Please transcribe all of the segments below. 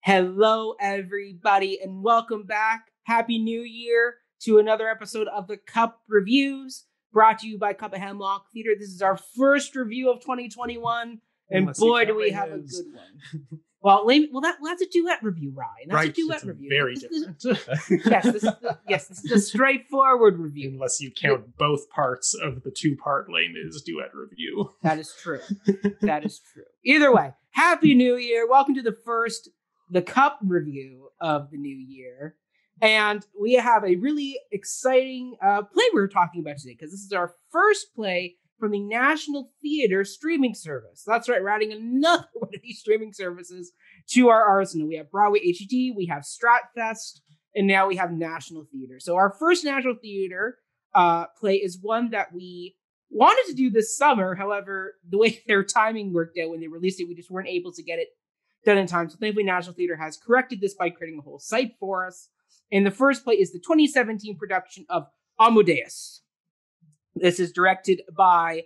Hello, everybody, and welcome back. Happy New Year to another episode of the Cup Reviews, brought to you by Cup of Hemlock Theatre. This is our first review of 2021, and boy, do we have a good one. Well, that's a duet review, Ryan. That's a duet review. Very different. This is a straightforward review. Unless you count both parts of the two-part Les Mis duet review. That is true. That is true. Either way, Happy New Year. Welcome to the Cup review of the new year. And we have a really exciting play we're talking about today, because this is our first play from the National Theatre streaming service. That's right, we're adding another one of these streaming services to our arsenal. We have Broadway HD, we have Stratfest, and now we have National Theatre. So our first National Theatre play is one that we wanted to do this summer. However, the way their timing worked out when they released it, we just weren't able to get it done in time. So thankfully, National Theatre has corrected this by creating a whole site for us. And the first play is the 2017 production of Amadeus. This is directed by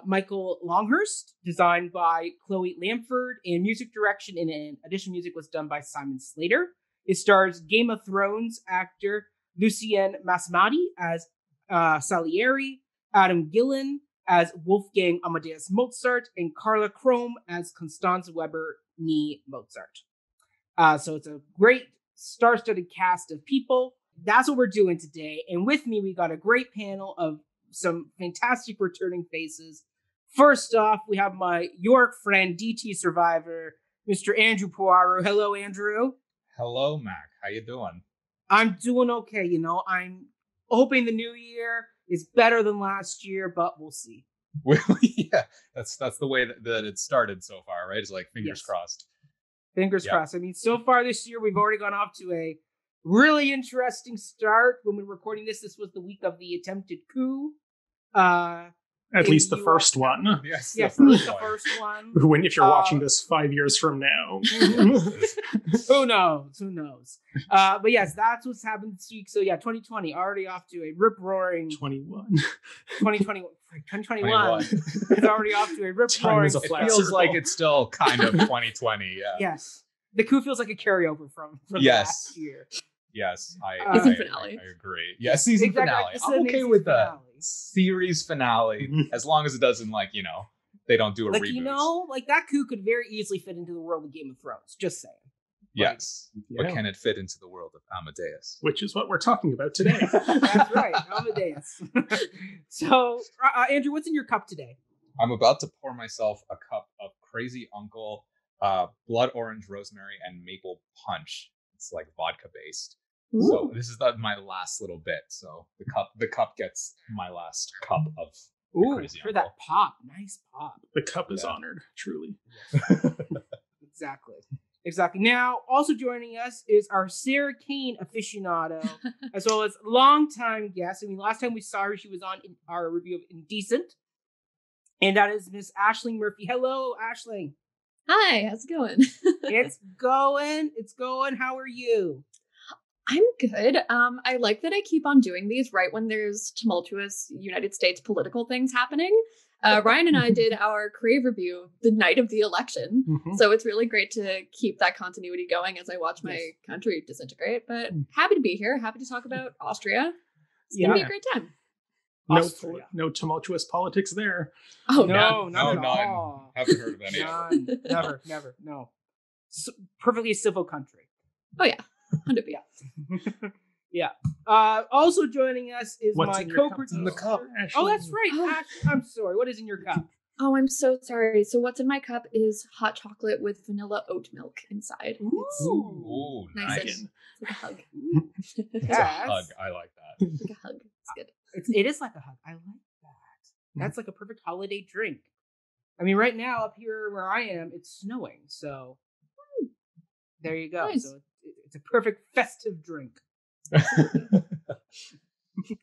Michael Longhurst, designed by Chloe Lamford, and music direction and additional music was done by Simon Slater. It stars Game of Thrones actor Lucian Msamati as Salieri, Adam Gillen as Wolfgang Amadeus Mozart, and Carla Crome as Constanze Weber nie Mozart. So it's a great star-studded cast of people. That's what we're doing today. And with me, we got a great panel of some fantastic returning faces. First off, we have my York friend, DT survivor, Mr. Andrew Poirot. Hello, Andrew. Hello, Mac. How you doing? I'm doing okay. I'm hoping the new year is better than last year, but we'll see. Yeah, that's the way that it started so far, right? It's like fingers crossed. Fingers crossed. I mean, so far this year, we've already gone off to a really interesting start. When we're recording this was the week of the attempted coup. At least the first one. Yes, the first one. When if you're watching this 5 years from now. Who knows? But yes, that's what's happened this week. So yeah, 2020 already off to a rip-roaring 2021 is already off to a rip-roaring. It feels like it's still kind of 2020. Yeah. Yes, the coup feels like a carryover from last year. Yes, I agree. Yeah, season finale. I'm okay with the series finale as long as it doesn't they don't do a reboot. That coup could very easily fit into the world of Game of Thrones. Just saying. Yes, but can it fit into the world of Amadeus? Which is what we're talking about today. That's right, Amadeus. So, Andrew, what's in your cup today? I'm about to pour myself a cup of Crazy Uncle blood orange, rosemary, and maple punch. It's like vodka based. Ooh. So this is my last little bit. So the cup gets my last cup of Crazy for Uncle. That pop. Nice pop. The cup is honored, truly. Exactly. Now, also joining us is our Sarah Kane aficionado, as well as longtime guest. I mean, last time we saw her, she was on our review of Indecent. And that is Miss Aisling Murphy. Hello, Aisling. Hi, how's it going? It's going. How are you? I'm good. I like that I keep on doing these right when there's tumultuous United States political things happening. Ryan and I did our Crave review the night of the election. Mm-hmm. So it's really great to keep that continuity going as I watch my country disintegrate. But happy to be here. Happy to talk about Austria. It's going to be a great time. No tumultuous politics there. Oh, no, not at all. Haven't heard of any of it. Never, no. Perfectly civil country. Oh, yeah. 100%. Yeah. Also joining us is my co-producer. In the cup. Oh, that's right. Ash, I'm sorry. What is in your cup? Oh, I'm so sorry. So what's in my cup is hot chocolate with vanilla oat milk inside. Ooh, nice. It's like a hug. It's a hug. I like that. It's like a hug. It's good. It is like a hug. I like that. That's like a perfect holiday drink. I mean, right now up here where I am, it's snowing. So there you go. Nice. So it's a perfect festive drink.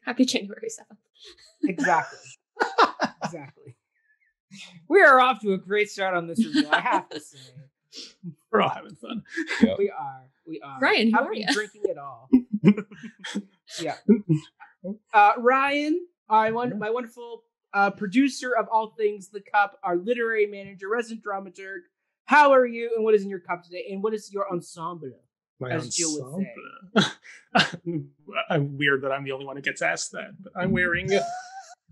Happy January 7th. Exactly. We are off to a great start on this review, I have to say. We're all having fun. Yep. We are. Ryan, who are you? Drinking it all. Yeah. Ryan, my wonderful producer of all things The Cup, our literary manager, resident dramaturg. How are you, and what is in your cup today, and what is your ensemble? My As Jill would ensemble. I'm weird that I'm the only one who gets asked that, but I'm wearing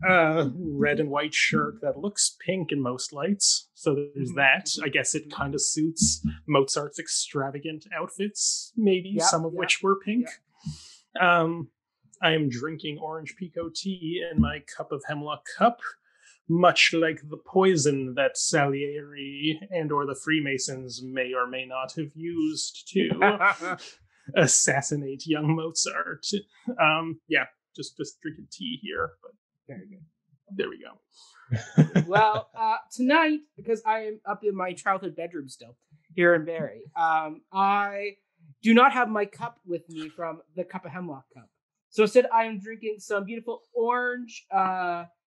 a red and white shirt that looks pink in most lights. So there's that. I guess it kind of suits Mozart's extravagant outfits, maybe some of which were pink. I am drinking orange pico tea in my Cup of Hemlock cup, much like the poison that Salieri and or the Freemasons may or may not have used to assassinate young Mozart. Just drinking tea here, but very good. There we go. Well, tonight, because I am up in my childhood bedroom still, here in Barrie, I do not have my cup with me from the Cup of Hemlock cup. So instead, I am drinking some beautiful orange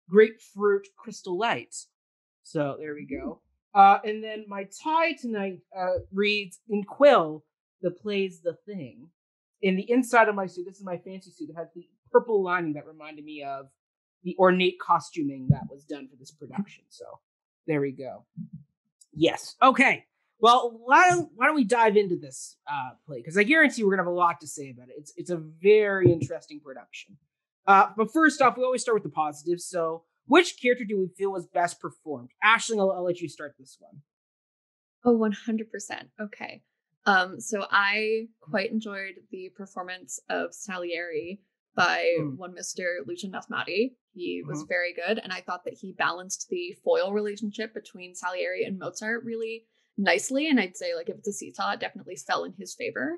grapefruit Crystal Light. So there we go. And then my tie tonight reads, in quill, the play's The Thing. In the inside of my suit, this is my fancy suit, it has the purple lining that reminded me of the ornate costuming that was done for this production. So there we go. Yes. Okay. Well, why don't we dive into this play? Because I guarantee we're going to have a lot to say about it. It's a very interesting production. But first off, we always start with the positives. So which character do we feel was best performed? Aisling, I'll let you start this one. Oh, 100%. Okay. So I quite enjoyed the performance of Salieri by one Mr. Lucian Msamati. He was very good, and I thought that he balanced the foil relationship between Salieri and Mozart really nicely, and I'd say, like, if it's a seesaw, it definitely fell in his favor.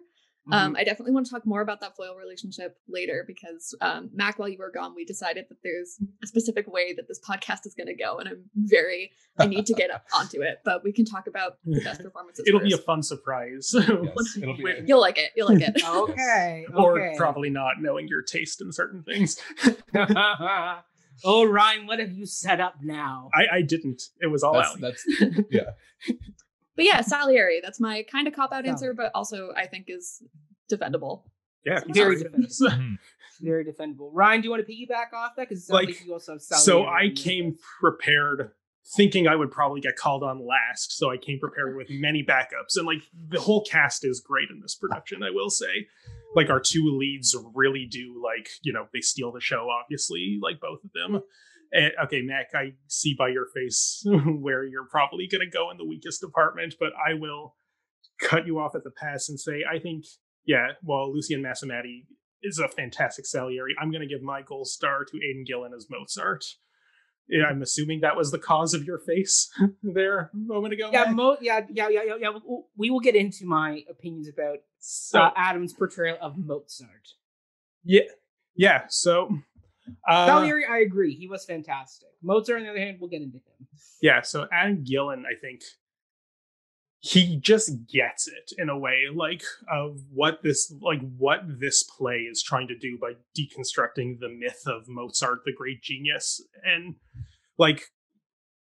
I definitely want to talk more about that foil relationship later because, Mac, while you were gone, we decided that there's a specific way that this podcast is going to go, and I need to get up onto it, but we can talk about the best performances It'll first. be a fun surprise. Yes, it'll be You'll like it. You'll like it. Okay. Or probably not, knowing your taste in certain things. Oh, Ryan, what have you set up now? I didn't. It was all out. that's yeah. But yeah, Salieri, that's my kind of cop-out answer, but also I think is defendable. Yeah, Very defendable. Very defendable. Ryan, do you want to piggyback off that? Because you also have Salieri. So I came prepared, thinking I would probably get called on last. So I came prepared with many backups, and like the whole cast is great in this production. I will say, like our two leads really do they steal the show. Obviously, like both of them. Okay, Mac, I see by your face where you're probably going to go in the weakest department, but I will cut you off at the pass and say, I think, Lucian Msamati is a fantastic Salieri. I'm going to give my gold star to Adam Gillen as Mozart. Yeah, I'm assuming that was the cause of your face there a moment ago. Yeah, we will get into my opinions about Adam's portrayal of Mozart. Yeah. So Salieri, I agree. He was fantastic. Mozart, on the other hand, we'll get into him. Yeah, so Adam Gillen, I think he just gets it in a way, of what this play is trying to do by deconstructing the myth of Mozart, the great genius. And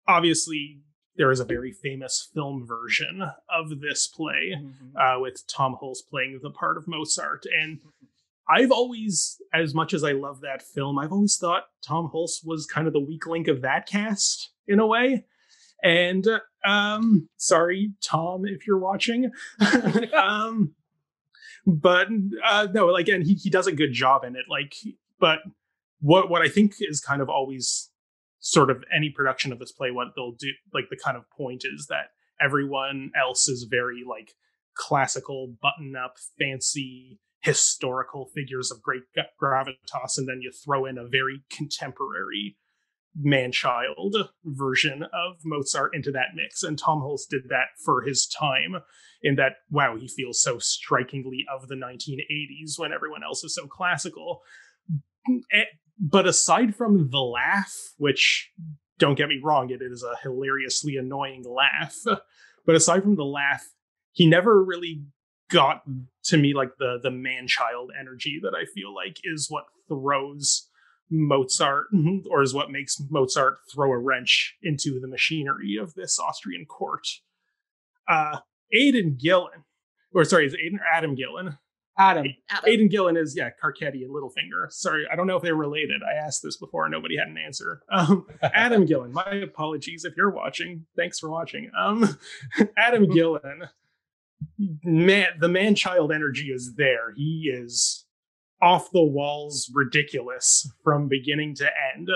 obviously there is a very famous film version of this play with Tom Hulce playing the part of Mozart. And I've always, as much as I love that film, I've always thought Tom Hulce was kind of the weak link of that cast in a way. And sorry, Tom, if you're watching. But no, again, he does a good job in it. But what I think is kind of always sort of any production of this play, what they'll do, the kind of point is that everyone else is very classical, button up, fancy, historical figures of great gravitas, and then you throw in a very contemporary man-child version of Mozart into that mix. And Tom Hulce did that for his time in that, wow, he feels so strikingly of the 1980s when everyone else is so classical. But aside from the laugh, which, don't get me wrong, it is a hilariously annoying laugh, but aside from the laugh, he never really got to me the man-child energy that I feel is what throws Mozart, or is what makes Mozart throw a wrench into the machinery of this Austrian court. Adam Gillen. Adam. Adam Gillen is, Carcetti and Littlefinger. Sorry, I don't know if they're related. I asked this before and nobody had an answer. Adam Gillen, my apologies if you're watching. Thanks for watching. Adam Gillen, the man-child energy is there. He is off the walls ridiculous from beginning to end.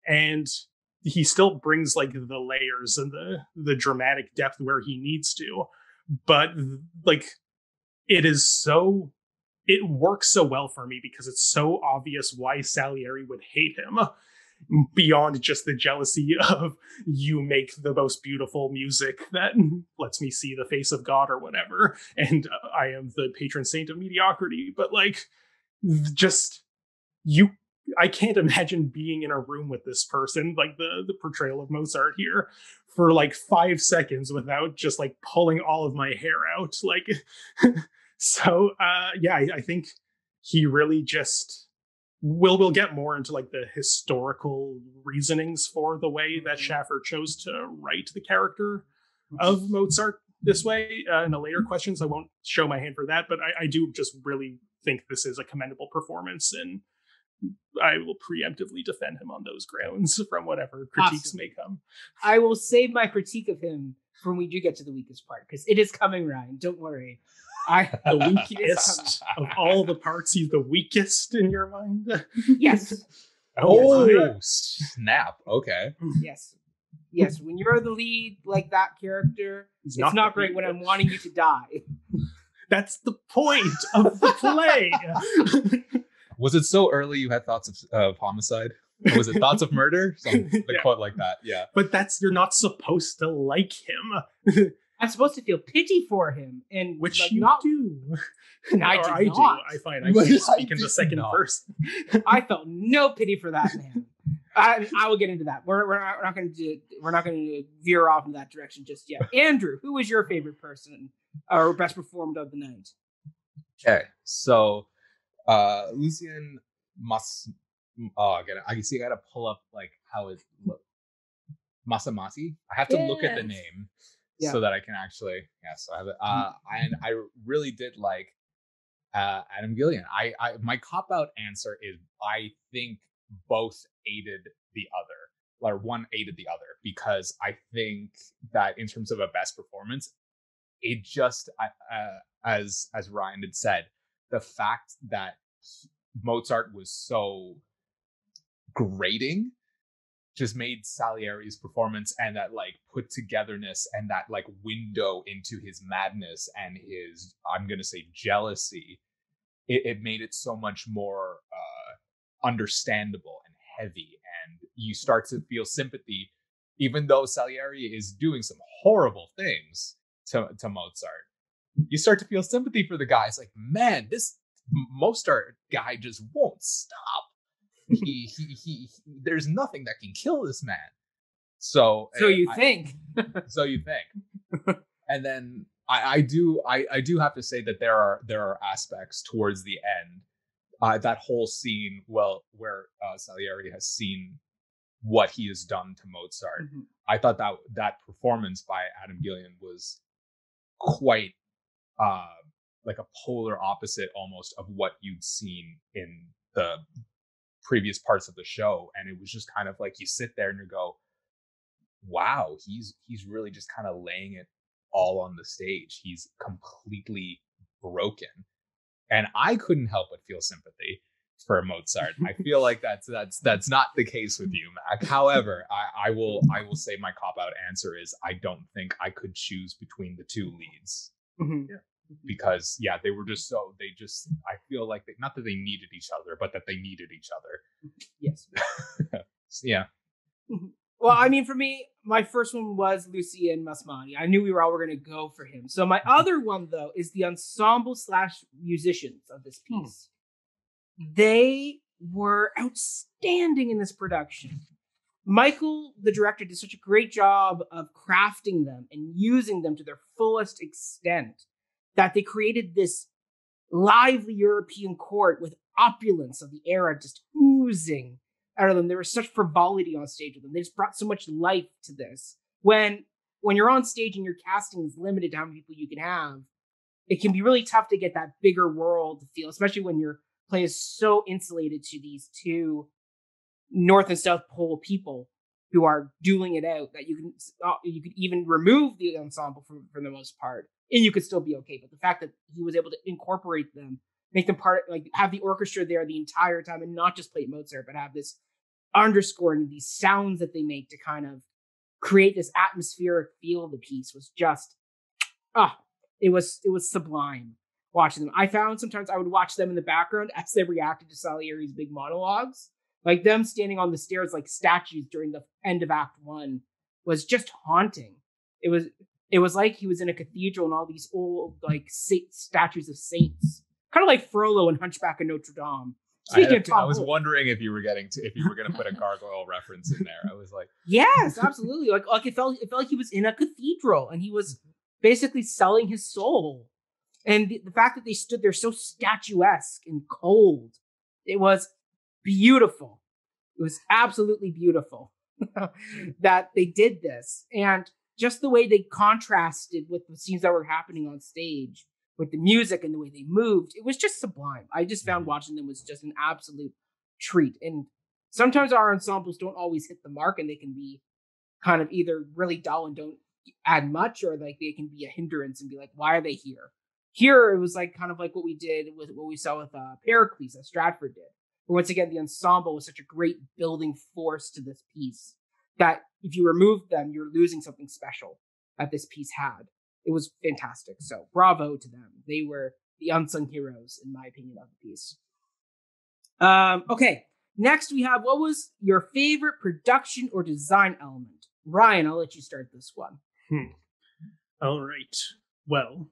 And he still brings like the layers and the dramatic depth where he needs to. But like, it works so well for me because it's so obvious why Salieri would hate him, beyond just the jealousy of you make the most beautiful music that lets me see the face of God or whatever, and I am the patron saint of mediocrity. But like, I can't imagine being in a room with this person, like the portrayal of Mozart here, for like 5 seconds without just like pulling all of my hair out. Like, so I think he really just we'll get more into like the historical reasonings for the way that Shaffer chose to write the character of Mozart this way in the later questions. I won't show my hand for that, but I do just really think this is a commendable performance, and I will preemptively defend him on those grounds from whatever critiques may come. I will save my critique of him for when we do get to the weakest part, because it is coming, Ryan. Don't worry. The weakest of all the parts, he's the weakest in your mind? Yes. Oh, snap. Okay. Yes. When you're the lead, like that character, it's not great when I'm wanting you to die. That's the point of the play. Was it so early you had thoughts of homicide? Was it thoughts of murder? Quote like that, yeah. But you're not supposed to like him. I'm supposed to feel pity for him, and which like, you do. I do. I find I can speak in the second person. I felt no pity for that man. I will get into that. We're not going to veer off in that direction just yet. Andrew, who was your favorite person or best performed of the night? Okay, so Lucian I gotta pull up like how it looked. Msamati. I have to look at the name so that I can actually. So I have it. And I really did like Adam Gillen. I my cop out answer is I think both aided the other, or one aided the other, because I think that in terms of a best performance, it just as Ryan had said, the fact that Mozart was so grating just made Salieri's performance and that like put togetherness and that like window into his madness and his, I'm going to say, jealousy. It made it so much more understandable and heavy, and you start to feel sympathy, even though Salieri is doing some horrible things to Mozart. You start to feel sympathy for the guy. It's like, man, this Mozart guy just won't stop. He there's nothing that can kill this man. So you think. And then I do have to say that there are aspects towards the end, that whole scene, where Salieri has seen what he has done to Mozart. Mm-hmm. I thought that performance by Adam Gillen was quite like a polar opposite almost of what you'd seen in the previous parts of the show, and it was just kind of like you sit there and you go, wow, he's really just kind of laying it all on the stage. He's completely broken, and I couldn't help but feel sympathy for Mozart. I feel like that's not the case with you, Mac. However, I will say my cop-out answer is I don't think I could choose between the two leads. Mm-hmm. Yeah. Because they were just I feel like not that they needed each other, but that they needed each other. Yes. Yeah. Well, I mean, for me, my first one was Lucian Msamati. I knew we were all going to go for him. So my other one, though, is the ensemble / musicians of this piece. They were outstanding in this production. Michael, the director, did such a great job of crafting them and using them to their fullest extent that they created this lively European court with opulence of the era just oozing out of them. There was such frivolity on stage with them. They just brought so much life to this. When you're on stage and your casting is limited to how many people you can have, it can be really tough to get that bigger world feel, especially when your play is so insulated to these two North and South Pole people who are dueling it out that you could even remove the ensemble for the most part, and you could still be okay. But the fact that he was able to incorporate them, make them part, like have the orchestra there the entire time, and not just play Mozart, but have this underscoring these sounds that they make to kind of create this atmospheric feel of the piece was just, it was sublime watching them. I found sometimes I would watch them in the background as they reacted to Salieri's big monologues. Like them standing on the stairs like statues during the end of Act 1 was just haunting. It was like he was in a cathedral and all these old like statues of saints, kind of like Frollo and Hunchback of Notre Dame. I was wondering if you were going to put a gargoyle reference in there. I was like, yes, absolutely. Like it felt like he was in a cathedral and he was basically selling his soul. And the fact that they stood there so statuesque and cold, it was beautiful. It was absolutely beautiful that they did this. And just the way they contrasted with the scenes that were happening on stage, with the music and the way they moved, it was just sublime. I just found watching them was just an absolute treat. And sometimes our ensembles don't always hit the mark, and they can be kind of either really dull and don't add much, or like they can be a hindrance and be like, why are they here? Here, it was like kind of like what we did with what we saw with Pericles that Stratford did. But once again, the ensemble was such a great building force to this piece that if you remove them, you're losing something special that this piece had. It was fantastic. So bravo to them. They were the unsung heroes, in my opinion, of the piece. Okay, next we have, what was your favorite production or design element? Ryan, I'll let you start this one. All right. Well,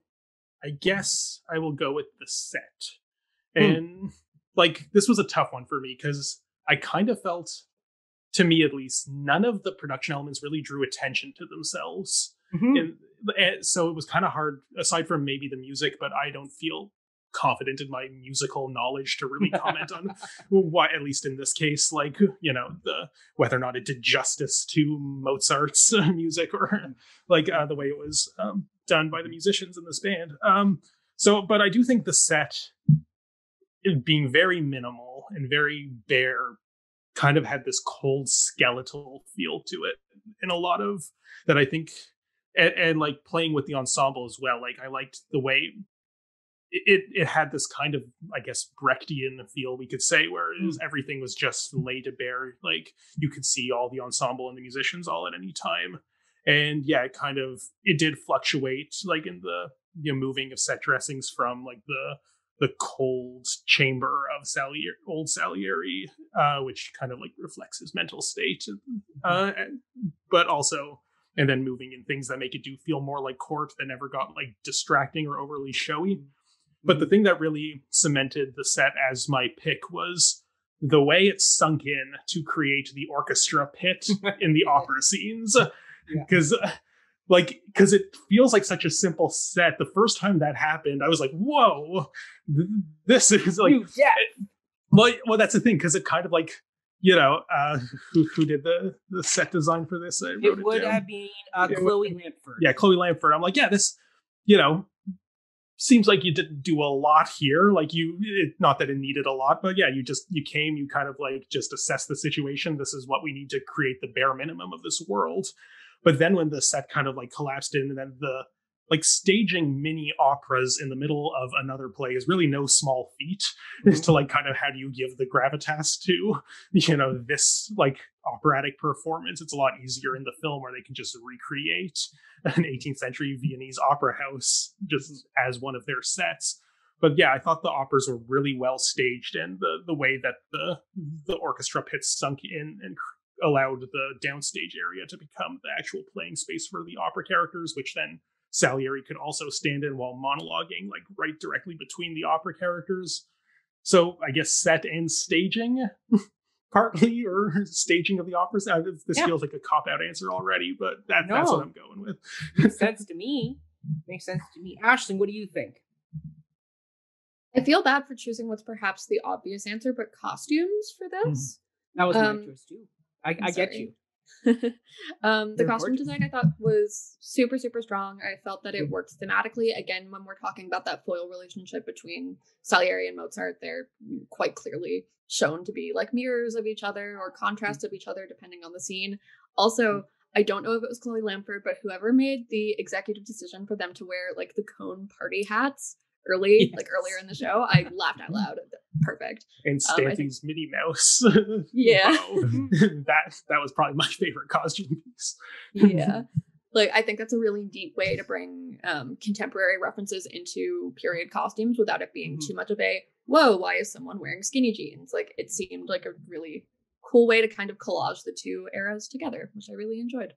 I guess I will go with the set. And like, this was a tough one for me because I kind of felt, to me at least, none of the production elements really drew attention to themselves. And so it was kind of hard, aside from maybe the music, but I don't feel confident in my musical knowledge to really comment on why, at least in this case, like, you know, whether or not it did justice to Mozart's music, or like the way it was done by the musicians in this band. But I do think the set, it being very minimal and very bare, kind of had this cold skeletal feel to it, and a lot of that, I think. And like playing with the ensemble as well, like I liked the way it had this kind of, I guess, Brechtian feel, we could say, where everything was just laid to bare. Like you could see all the ensemble and the musicians all at any time. And yeah, it did fluctuate, like in the moving of set dressings from like the cold chamber of old Salieri, which kind of like reflects his mental state, but also. And then moving in things that make it do feel more like court, that never got like distracting or overly showy. But the thing that really cemented the set as my pick was the way it sunk in to create the orchestra pit in the opera scenes. Because it feels like such a simple set. The first time that happened, I was like, whoa, this is like... Well, that's the thing, because it kind of like... You know, who did the set design for this? It would have been Chloe Lampford. Yeah, Chloe Lampford. I'm like, yeah, this, seems like you didn't do a lot here. Like not that it needed a lot, but yeah, you came, you kind of like just assessed the situation. This is what we need to create the bare minimum of this world. But then when the set kind of like collapsed in, and then the like staging mini operas in the middle of another play is really no small feat. Is to like kind of, how do you give the gravitas to, this like operatic performance? It's a lot easier in the film, where they can just recreate an 18th century Viennese opera house just as one of their sets. But yeah, I thought the operas were really well staged, and the way that the orchestra pits sunk in and allowed the downstage area to become the actual playing space for the opera characters, which then Salieri could also stand in while monologuing, like right directly between the opera characters. So I guess set and staging, partly, or staging of the operas. This feels like a cop-out answer already, but that's what I'm going with. Makes sense to me. Aisling, what do you think? I feel bad for choosing what's perhaps the obvious answer, but costumes for this? That was my choice too. I get you. The costume design I thought was super, super strong. I felt that it worked thematically. Again, when we're talking about that foil relationship between Salieri and Mozart, they're quite clearly shown to be like mirrors of each other or contrasts of each other, depending on the scene. Also, I don't know if it was Chloe Lamford, but whoever made the executive decision for them to wear like the cone party hats earlier in the show, I laughed out loud. Perfect. And Stampy's Minnie Mouse. Yeah. that was probably my favorite costume piece. Yeah. Like, I think that's a really neat way to bring contemporary references into period costumes without it being too much of a, whoa, why is someone wearing skinny jeans? Like, it seemed like a really cool way to kind of collage the two eras together, which I really enjoyed.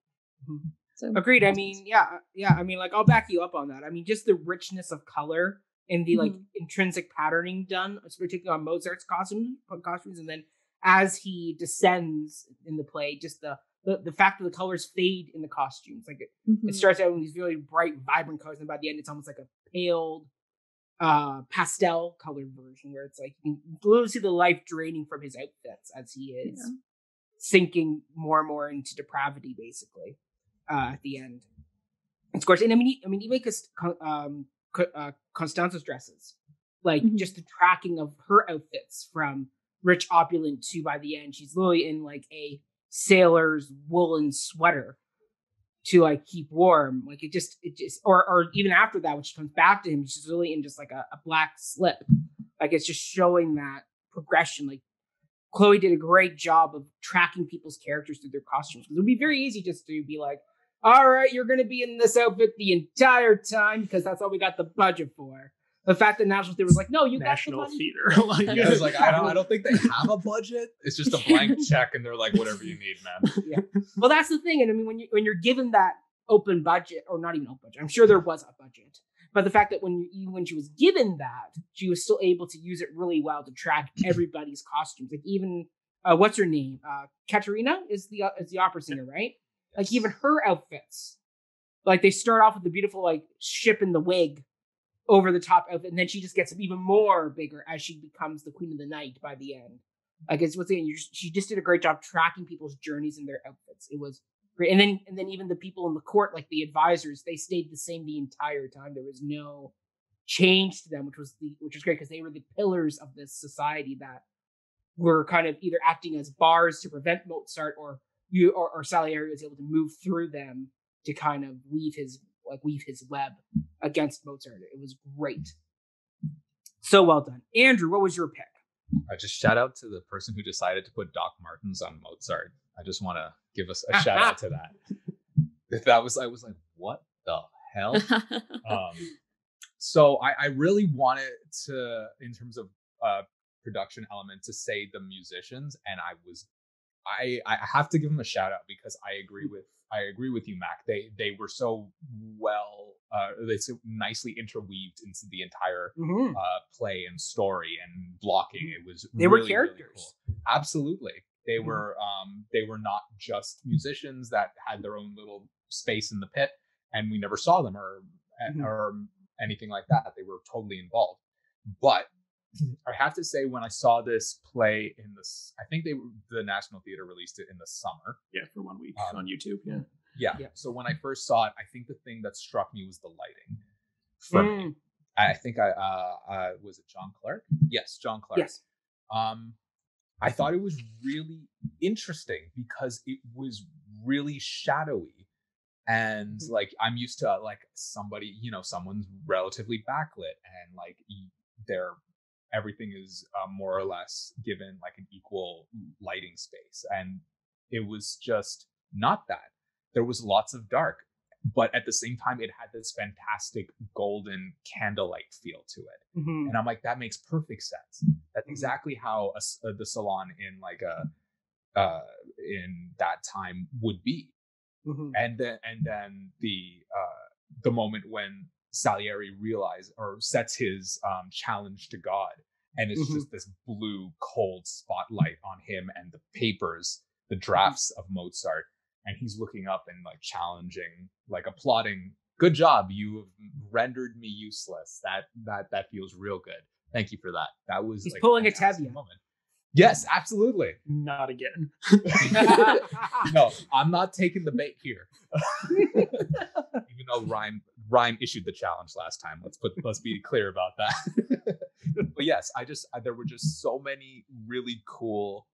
So, agreed. I mean, yeah. I mean, like, I'll back you up on that. I mean, just the richness of color and the like intrinsic patterning done, particularly on Mozart's costumes, and then as he descends in the play, just the fact that the colors fade in the costumes. Like it starts out with these really bright, vibrant colors, and by the end, it's almost like a paled, pastel colored version where it's like you can literally see the life draining from his outfits as he is sinking more and more into depravity, basically. At the end, it's gorgeous. And I mean, even Constanza's dresses, like just the tracking of her outfits from rich opulent to by the end, she's literally in like a sailor's woolen sweater to like keep warm. Like it just or even after that when she comes back to him, she's really in just like a black slip. Like it's just showing that progression. Like Chloe did a great job of tracking people's characters through their costumes, because it would be very easy just to be like, all right, you're going to be in this outfit the entire time because that's all we got the budget for. The fact that National Theater was like, no, you National got the Theater. Like, I was like, I don't think they have a budget. It's just a blank check, and they're like, whatever you need, man. Yeah. Well, that's the thing. And I mean, when you're given that open budget, or not even open budget, I'm sure there was a budget, but the fact that when she was given that, she was still able to use it really well to track everybody's costumes. Like even what's her name? Katerina is the opera singer, right? Like even her outfits, like they start off with the beautiful like ship in the wig over the top outfit, and then she just gets even more bigger as she becomes the queen of the night by the end. Like it's she just did a great job tracking people's journeys in their outfits. It was great, and then even the people in the court, like the advisors, they stayed the same the entire time. There was no change to them, which was great because they were the pillars of this society that were kind of either acting as bars to prevent Mozart, or Salieri was able to move through them to kind of weave his web against Mozart. It was great. So well done. Andrew, what was your pick? I just shout out to the person who decided to put Doc Martens on Mozart. I just want to give us a shout out to that. I was like, what the hell? So I really wanted to, in terms of production element, to say the musicians, and I have to give them a shout out because I agree with you, Mac. They were so well, they so nicely interweaved into the entire play and story and blocking. It was they were characters. Really cool. Absolutely, they were not just musicians that had their own little space in the pit, and we never saw them or anything like that. They were totally involved, but I have to say, when I saw this play I think the National Theater released it in the summer. Yeah, for 1 week on YouTube. Yeah. So when I first saw it, I think the thing that struck me was the lighting. For me, I think was it John Clark? Yes, John Clark. Yes. I thought it was really interesting because it was really shadowy. And like, I'm used to like somebody, someone's relatively backlit and like everything is more or less given like an equal lighting space. And it was just not that. There was lots of dark, but at the same time, it had this fantastic golden candlelight feel to it. And I'm like, that makes perfect sense. That's exactly how the salon in like in that time would be. And then the moment when Salieri realized or sets his challenge to God, and it's just this blue cold spotlight on him and the papers, the drafts of Mozart, and he's looking up and like challenging, like applauding, good job, you have rendered me useless. That feels real good. Thank you for that. That was he's like pulling a Tevye moment. Yes, absolutely. Not again. No, I'm not taking the bait here. Even though Rhyme issued the challenge last time. Let's be clear about that. But yes, there were just so many really cool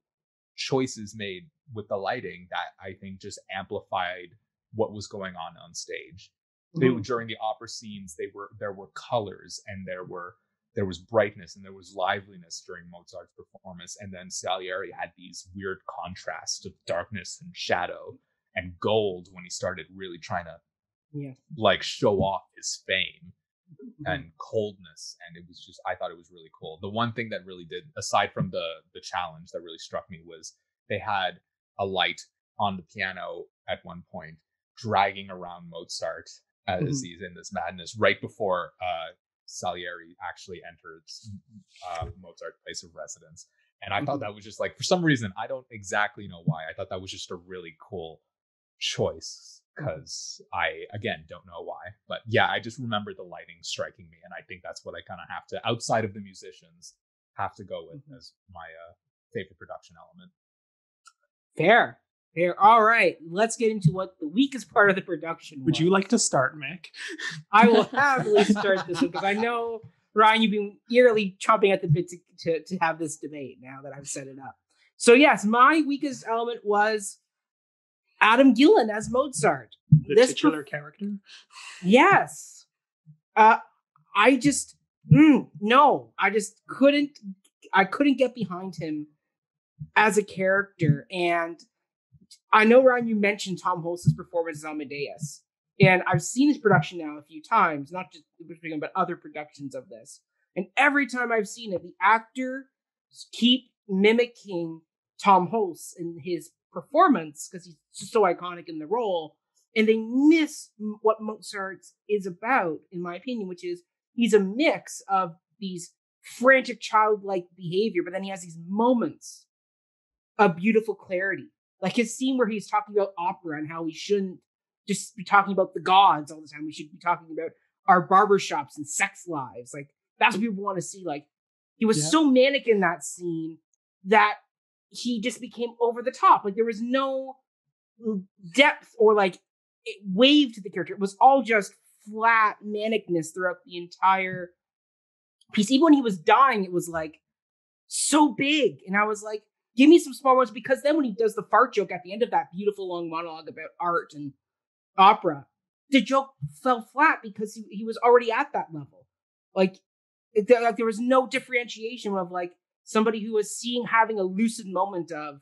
choices made with the lighting that I think just amplified what was going on stage. During the opera scenes, there were colors, and there was brightness, and there was liveliness during Mozart's performance. And then Salieri had these weird contrasts of darkness and shadow and gold when he started really trying to like show off his fame and coldness. And it was just, I thought it was really cool. The one thing that really did, aside from the challenge that really struck me, was they had a light on the piano at one point dragging around Mozart as he's in this madness right before Salieri actually enters Mozart's place of residence. And I thought that was just like, for some reason, I don't exactly know why, I thought that was just a really cool choice, because I, again, don't know why. But yeah, I just remember the lighting striking me, and I think that's what I kind of have to, outside of the musicians, have to go with as my favorite production element. Fair. All right, let's get into what the weakest part of the production was. Would you like to start, Mick? I will happily start this one, because I know, Ryan, you've been eagerly chomping at the bit to have this debate now that I've set it up. So yes, my weakest element was Adam Gillen as Mozart. The titular character? Yes. I just couldn't get behind him as a character. And I know, Ryan, you mentioned Tom Hulce's performance as Amadeus, and I've seen his production now a few times, not just but other productions of this. And every time I've seen it, the actors keep mimicking Tom Hulce in his performance because he's just so iconic in the role, and they miss what Mozart is about, in my opinion, which is he's a mix of these frantic childlike behavior, but then he has these moments of beautiful clarity. Like his scene where he's talking about opera and how we shouldn't just be talking about the gods all the time. We should be talking about our barbershops and sex lives. Like, that's what people want to see. Like, he was so manic in that scene that he just became over the top. Like, there was no depth or like wave to the character. It was all just flat manicness throughout the entire piece. Even when he was dying, it was like so big. And I was like, give me some small ones, because then when he does the fart joke at the end of that beautiful long monologue about art and opera, the joke fell flat because he was already at that level. Like there was no differentiation of like somebody who was having a lucid moment of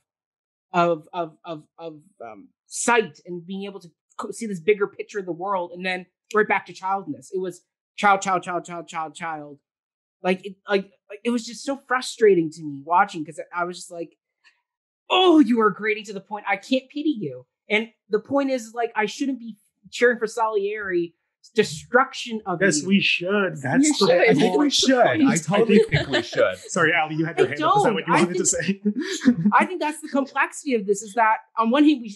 sight and being able to see this bigger picture of the world, and then right back to childness. It was child. Like it was just so frustrating to me watching, because I was just like, oh, you are grading to the point I can't pity you. And the point is, like, I shouldn't be cheering for Salieri's destruction of you. Yes, we should. I think we should. I totally think we should. Sorry, Ali, you had your hand up. Is that what you wanted to say? I think that's the complexity of this, is that on one hand, we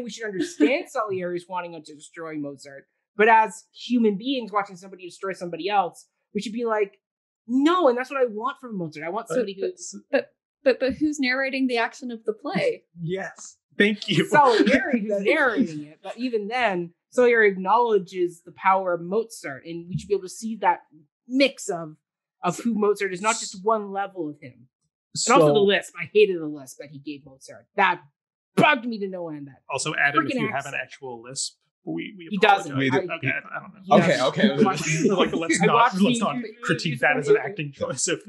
should understand Salieri's wanting to destroy Mozart. But as human beings watching somebody destroy somebody else, we should be like, no, and that's what I want from Mozart. I want somebody who's... But who's narrating the action of the play? Yes. Thank you. Salieri who's narrating it. But even then, Salieri acknowledges the power of Mozart, and we should be able to see that mix of who Mozart is, not just one level of him. And also the lisp. I hated the lisp that he gave Mozart. That bugged me to no end. That also, Adam, if you have an actual lisp, he doesn't. Okay, I don't know. Okay. Like, let's not critique that as an acting choice. It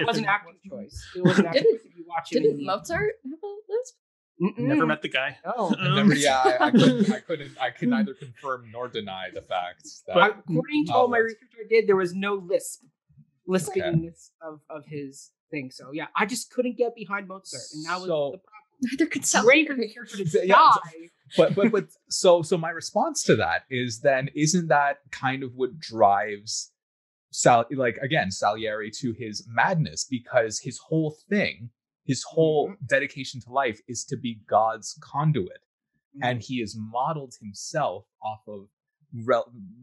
was an acting choice. It was an acting choice if you watch it. Didn't Mozart have a lisp? Never met the guy. Oh, I could neither confirm nor deny the fact that, but according to all my research I did, there was no lispingness of his thing. So yeah, I just couldn't get behind Mozart, and that was the problem. Neither could Salieri. But so my response to that is, then isn't that kind of what drives Salieri to his madness? Because his whole thing, his whole dedication to life, is to be God's conduit, and he has modeled himself off of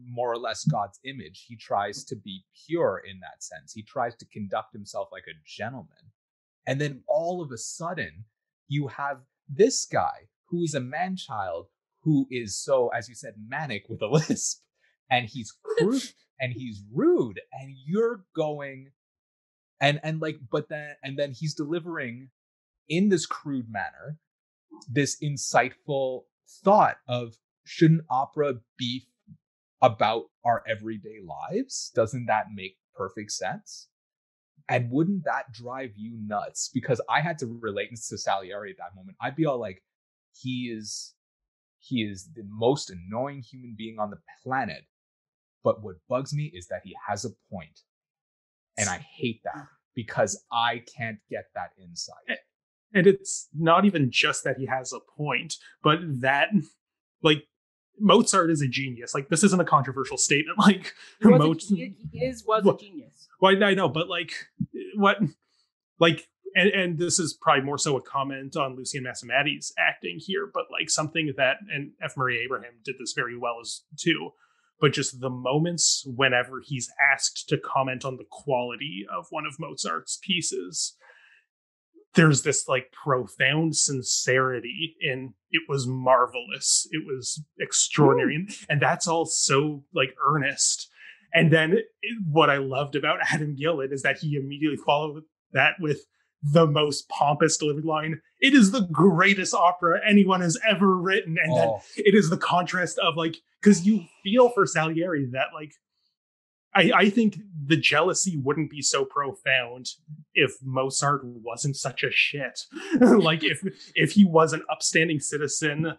more or less God's image. He tries to be pure in that sense. He tries to conduct himself like a gentleman. And then all of a sudden, you have this guy who is a man-child who is so, as you said, manic with a lisp, and he's crude and he's rude, and you're going and then he's delivering in this crude manner this insightful thought of, shouldn't opera be about our everyday lives? Doesn't that make perfect sense? And wouldn't that drive you nuts? Because I had to relate to Salieri at that moment. I'd be all like, he is the most annoying human being on the planet. But what bugs me is that he has a point. And I hate that because I can't get that insight. And it's not even just that he has a point, but that, like, Mozart is a genius. Like, this isn't a controversial statement. Like, he was a genius. Well, I know, but and this is probably more so a comment on Lucian Msamati's acting here, but like something that, and F. Murray Abraham did this very well as too, but just the moments whenever he's asked to comment on the quality of one of Mozart's pieces, there's this like profound sincerity in, it was marvelous, it was extraordinary, and that's all so like earnest. And then what I loved about Adam Gillen is that he immediately followed that with the most pompous delivered line, "It is the greatest opera anyone has ever written." And then it is the contrast of like, because you feel for Salieri that like, I think the jealousy wouldn't be so profound if Mozart wasn't such a shit. Like if he was an upstanding citizen,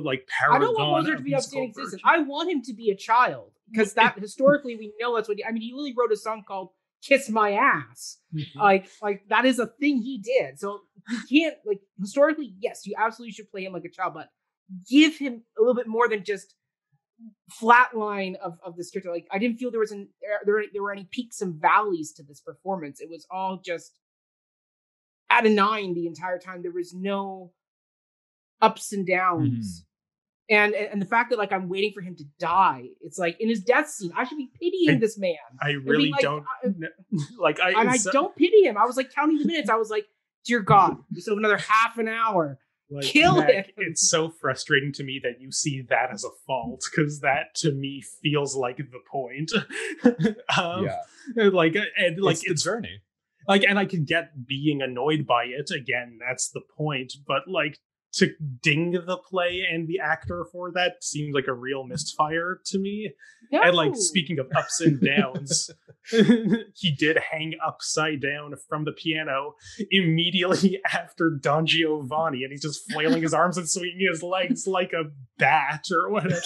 like paragon. I don't want Mozart to be an upstanding citizen. I want him to be a child, because that historically we know that's what he really wrote a song called "Kiss My Ass." Like that is a thing he did. So he can't, like, historically, yes, you absolutely should play him like a child, but give him a little bit more than just flatline of this character. Like, I didn't feel there were any peaks and valleys to this performance. It was all just at a 9 the entire time. There was no ups and downs. And the fact that like I'm waiting for him to die, it's like in his death scene, I should be pitying this man. I really don't I don't pity him. I was like counting the minutes. I was like, dear God, we still have another half an hour. Like, kill him. It's so frustrating to me that you see that as a fault, because that to me feels like the point. It's the journey. Like, and I could get being annoyed by it. Again, that's the point. But like, to ding the play and the actor for that seems like a real misfire to me. No. And like, speaking of ups and downs, he did hang upside down from the piano immediately after Don Giovanni, and he's just flailing his arms and swinging his legs like a bat or whatever.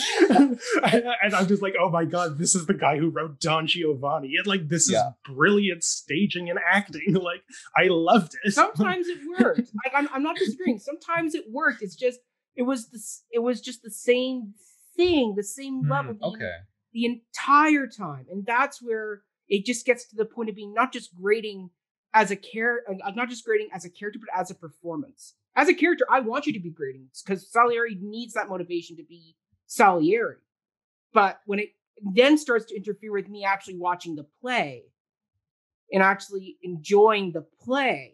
And I'm just like, oh my God, this is the guy who wrote Don Giovanni. And like, this is brilliant staging and acting. Like, I loved it. Sometimes it worked. Like, I'm not disagreeing. Sometimes it worked. It's just, it was just the same thing, the same level the entire time. And that's where it just gets to the point of being not just grading as a character, but as a performance. As a character, I want you to be grading, because Salieri needs that motivation to be Salieri. But when it then starts to interfere with me actually watching the play and actually enjoying the play,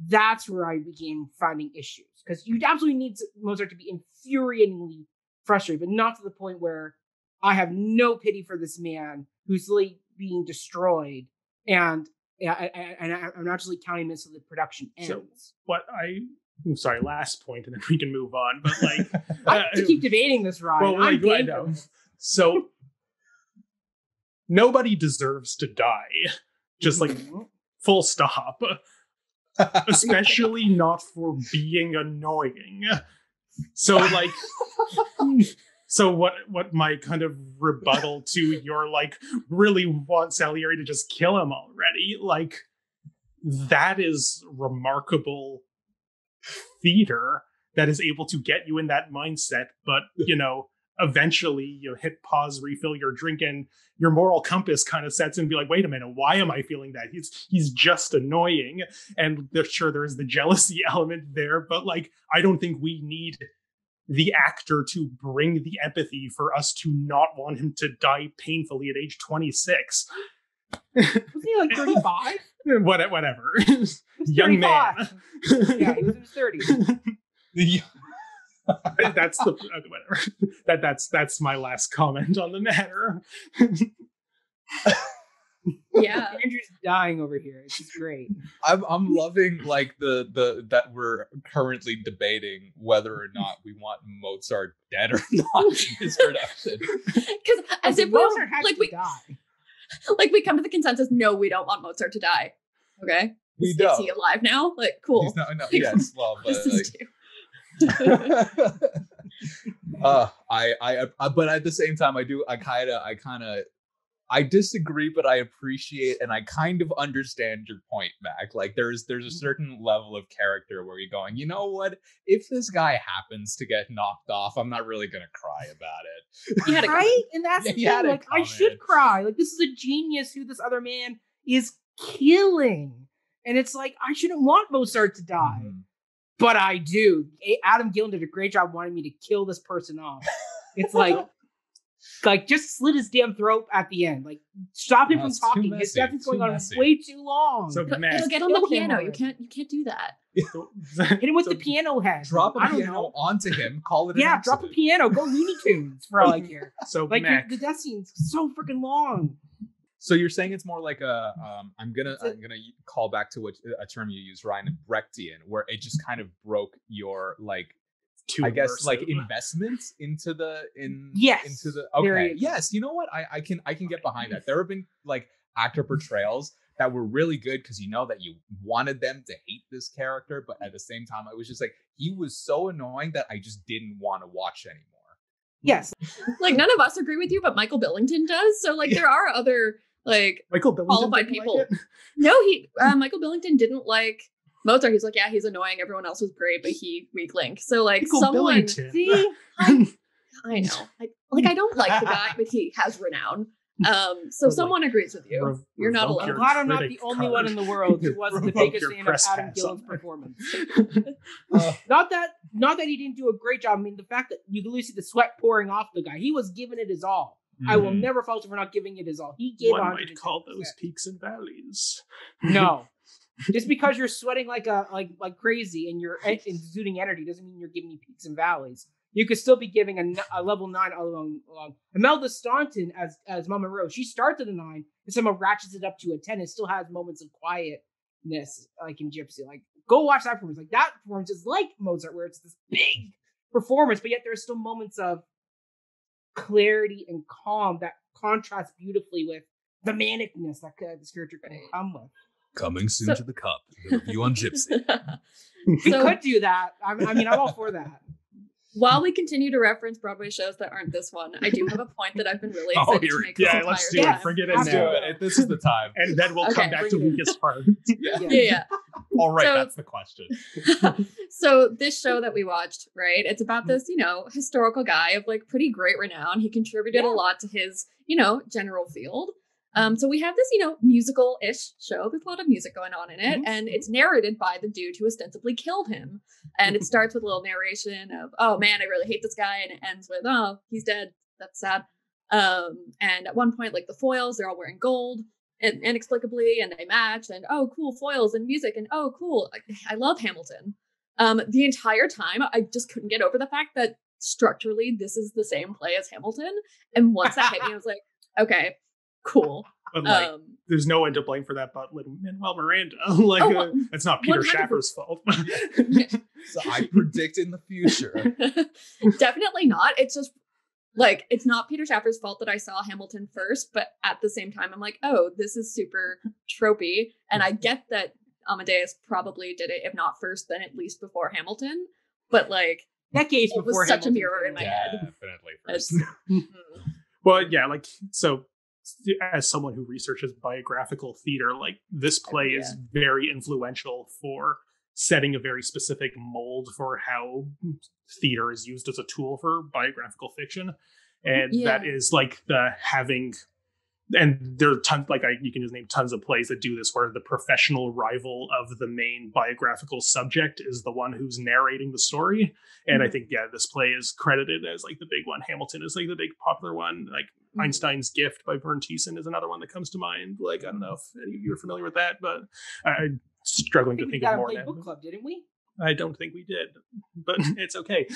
that's where I began finding issues. Because you absolutely need Mozart to be infuriatingly frustrated, but not to the point where I have no pity for this man who's like being destroyed, and I'm actually counting this so the production ends. So I'm sorry, last point, and then we can move on. But like, I have to keep debating this, Ryan. Well, like, I know. So nobody deserves to die. Just like full stop. Especially not for being annoying. So like, so what my kind of rebuttal to your like really want Salieri to just kill him already, like, that is remarkable theater that is able to get you in that mindset, but you know, eventually you hit pause, refill your drink, and your moral compass kind of sets in and be like, wait a minute, why am I feeling that? He's just annoying. And sure, there is the jealousy element there, but like, I don't think we need the actor to bring the empathy for us to not want him to die painfully at age 26. Was he like 35? Whatever. Young man. 35. Yeah, he was in his 30s. That's the whatever. That's my last comment on the matter. Yeah. Andrew's dying over here. It's just great. I'm loving like the that we're currently debating whether or not we want Mozart dead or not in his production. Because as if Mozart had to die. Like we come to the consensus, no, we don't want Mozart to die. Okay, We is don't. he alive now? Like, cool. He's not. No, yes, well, but This is but at the same time, I disagree, but I appreciate and I kind of understand your point, Mac. Like there's a certain level of character where you're going, you know what? If this guy happens to get knocked off, I'm not really gonna cry about it. He had a Right? And that's the He thing. had a Like, I comment. should cry. Like, this is a genius who this other man is killing. And it's like, I shouldn't want Mozart to die. Mhm. But I do. Adam Gillen did a great job wanting me to kill this person off. It's like just slit his damn throat at the end. Like, stop him from It's too talking. His messy, death is going too on messy. way too long. So But Mac, it'll get on the Kill him piano. You already. can't do that. Hit him with the piano head. Drop a I don't piano know. onto him. Call it. An Yeah, drop a accident. piano. Go Looney Tunes for all I care. so Like, Mac, the death scene's so freaking long. So you're saying it's more like a I'm gonna call back to a term you used, Ryan, Brechtian, where it just kind of broke your like too I guess like immersive. investment into the Yes. into the There okay you go. yes, you know what, I can get behind that. There have been like actor portrayals that were really good because you know that you wanted them to hate this character, but at the same time I was just like, he was so annoying that I just didn't want to watch anymore. Yes. Like none of us agree with you, but Michael Billington does. So like there are other like Michael Billington qualified didn't people. like it? No, Michael Billington didn't like Mozart. He's like, yeah, he's annoying. Everyone else was great, but he weak link. So like Michael someone, Billington. See? I know, I don't like the guy, but he has renown. So But, someone agrees with you. You're not revoke alone. I'm your glad I'm not critic the only card. one in the world who wasn't the Revoke biggest your fan of press Adam pass Gillen's on that. performance. Uh, Not that he didn't do a great job. I mean, the fact that you can really see the sweat pouring off the guy. He was giving it his all. I will Mhm. never fault him for not giving it his all. He gave One 110%. might call those peaks and valleys. No. Just because you're sweating like crazy and you're exuding energy doesn't mean you're giving me peaks and valleys. You could still be giving a level 9 all along. Imelda Staunton as Mama Rose, she starts at a 9 and somehow ratchets it up to a 10 and still has moments of quietness like in Gypsy. Like, go watch that performance. Like, that performance is like Mozart where it's this big performance, but yet there's still moments of clarity and calm that contrast beautifully with the manicness that this character can come with. Coming soon So- to the Cup, the review on Gypsy. We So- could do that. I mean, I'm all for that. While we continue to reference Broadway shows that aren't this one, I do have a point that I've been really Oh, excited here to we make go. this Yeah, entire let's do Yes. it. Bring it in Let's do now. it. This is the time. And then we'll come Okay. back to Bring it in. weakest part. Yeah. Yeah. All right, So- that's the question. So this show that we watched, right? It's about this, historical guy of like pretty great renown. He contributed a lot to his, general field. So we have this, musical-ish show. There's a lot of music going on in it, and it's narrated by the dude who ostensibly killed him. And it starts with a little narration of, "Oh man, I really hate this guy," and it ends with, "Oh, he's dead. That's sad." And at one point, like the foils, they're all wearing gold and inexplicably, and they match. And oh, cool foils and music, and oh, cool. I love Hamilton. The entire time, I just couldn't get over the fact that structurally, this is the same play as Hamilton. And once that hit me, I was like, okay, cool. But like, there's no one to blame for that but Lin-Manuel Miranda. Like, it's not Peter 100%. Shaffer's fault. So I predict in the future. Definitely not. It's just like, it's not Peter Shaffer's fault that I saw Hamilton first, but at the same time, I'm like, oh, this is super tropey. And I get that Amadeus probably did it, if not first, then at least before Hamilton. But like, Decades it before was such a Hamilton mirror came in my out. head. Definitely first. It's, Well, yeah, like, so as someone who researches biographical theater, like, this play is very influential for setting a very specific mold for how theater is used as a tool for biographical fiction. And that is like the having and there are tons, like you can just name tons of plays that do this, where the professional rival of the main biographical subject is the one who's narrating the story. And I think, this play is credited as like the big one. Hamilton is like the big popular one. Like Einstein's Gift by Vern Thiessen is another one that comes to mind. Like, I don't know if any of you are familiar with that, but I'm struggling to think of more now. Book club, didn't we? I don't think we did, but it's okay.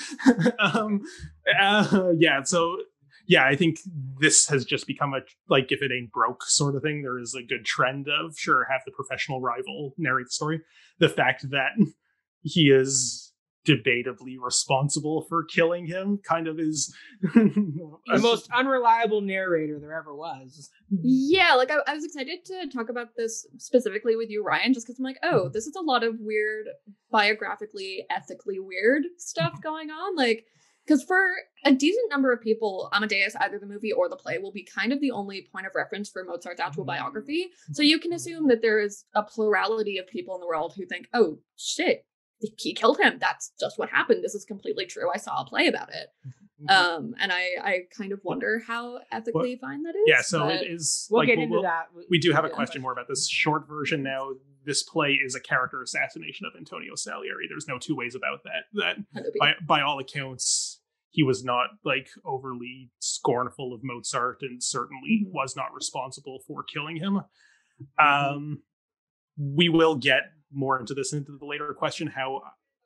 I think this has just become a, like, if it ain't broke sort of thing. There is a good trend of, sure, have the professional rival narrate the story. The fact that he is debatably responsible for killing him kind of is the most unreliable narrator there ever was. Yeah, like I was excited to talk about this specifically with you, Ryan, just because I'm like, oh, this is a lot of weird, biographically, ethically weird stuff going on. Like, because for a decent number of people, Amadeus, either the movie or the play, will be kind of the only point of reference for Mozart's actual biography. So you can assume that there is a plurality of people in the world who think, oh, shit, he killed him. That's just what happened. This is completely true. I saw a play about it. And I kind of wonder how ethically fine that is. Yeah, so it is. We'll get into that. We do have a question more about this short version now. This play is a character assassination of Antonio Salieri. There's no two ways about that. That by all accounts, he was not like overly scornful of Mozart, and certainly was not responsible for killing him. We will get more into this into the later question, how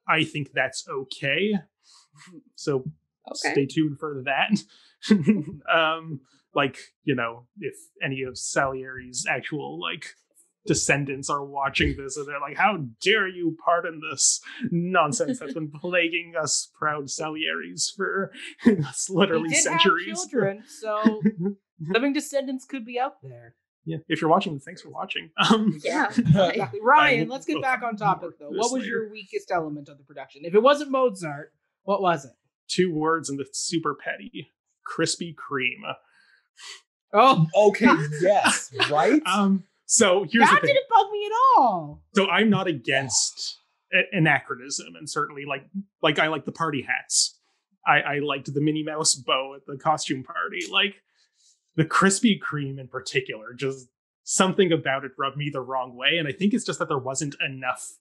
I think that's okay. So stay tuned for that. Like, if any of Salieri's actual like descendants are watching this and they're like, how dare you pardon this nonsense that's been plaguing us proud Salieris for literally centuries. Have children, so living descendants could be out there. Yeah, if you're watching, thanks for watching. Exactly. Ryan, let's get back on topic though. What was your weakest element of the production? If it wasn't Mozart, what was it? 2 words and it's super petty: Krispy Kreme. Oh, okay, yes, right. So here's the thing. That didn't bug me at all. So I'm not against anachronism, and certainly like I like the party hats. I liked the Minnie Mouse bow at the costume party. Like the Krispy Kreme in particular, just something about it rubbed me the wrong way. And I think it's just that there wasn't enough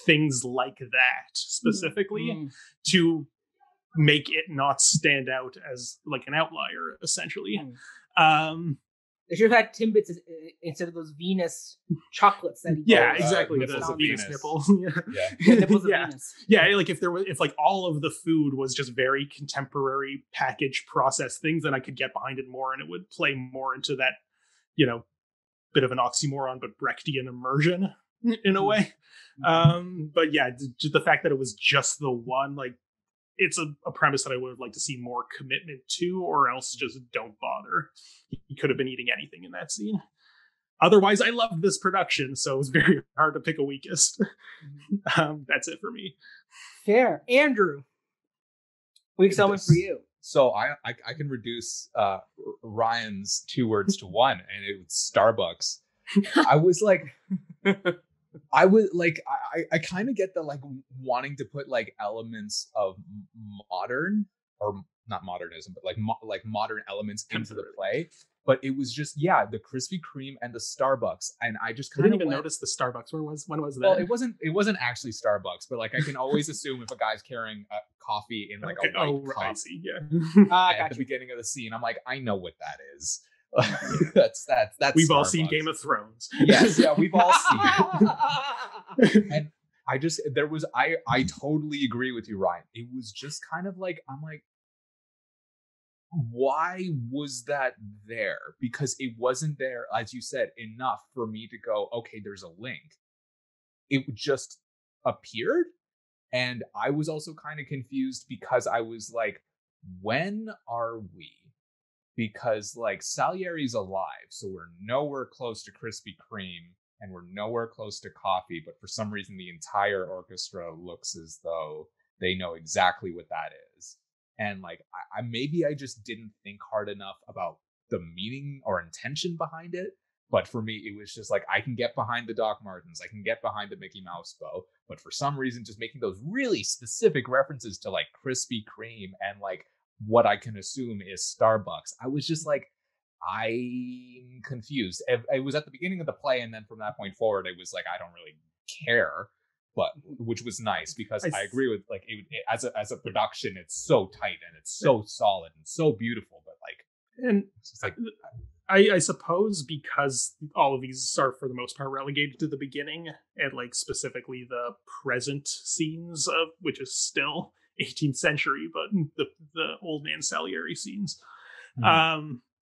things like that specifically to make it not stand out as like an outlier, essentially. They should have had Timbits instead of those Venus chocolates that he exactly. The Venus nipple. Nipples of Venus. Yeah, like if like all of the food was just very contemporary packaged processed things, then I could get behind it more, and it would play more into that, bit of an oxymoron but Brechtian immersion in a way. But yeah, the fact that it was just the one, like, it's a premise that I would have liked to see more commitment to, or else just don't bother. He could have been eating anything in that scene. Otherwise, I loved this production, so it was very hard to pick a weakest. That's it for me. Fair. Andrew, weak element for you. So I can reduce Ryan's 2 words to 1, and it's Starbucks. I was like... I kind of get the like wanting to put like elements of modern, or not modernism, but like modern elements into the play. But it was just the Krispy Kreme and the Starbucks, and I just kind of didn't even notice the Starbucks. When was that? Well, it wasn't actually Starbucks, but like I can always assume if a guy's carrying a coffee in like a white cup at the beginning of the scene, I'm like, I know what that is. that's we've Starbucks. All seen Game of Thrones. Yes, yeah, we've all seen it. And I totally agree with you, Ryan. It was just kind of like, I'm like, why was that there? Because it wasn't there, as you said, enough for me to go, okay, there's a link. It just appeared, and I was also kind of confused because I was like, when are we? Because like Salieri's alive, so we're nowhere close to Krispy Kreme and we're nowhere close to coffee, but for some reason the entire orchestra looks as though they know exactly what that is. And like I just didn't think hard enough about the meaning or intention behind it. But for me, it was just like, I can get behind the Doc Martens, I can get behind the Mickey Mouse bow, but for some reason just making those really specific references to like Krispy Kreme and like what I can assume is Starbucks, I was just like, I'm confused. It was at the beginning of the play, and then from that point forward, it was like I don't really care, but which was nice because I agree with like as a production, it's so tight and it's so solid and so beautiful. But like, and it's just like I suppose because all of these are for the most part relegated to the beginning, and like specifically the present scenes of which is still 18th century, but the old man Salieri scenes.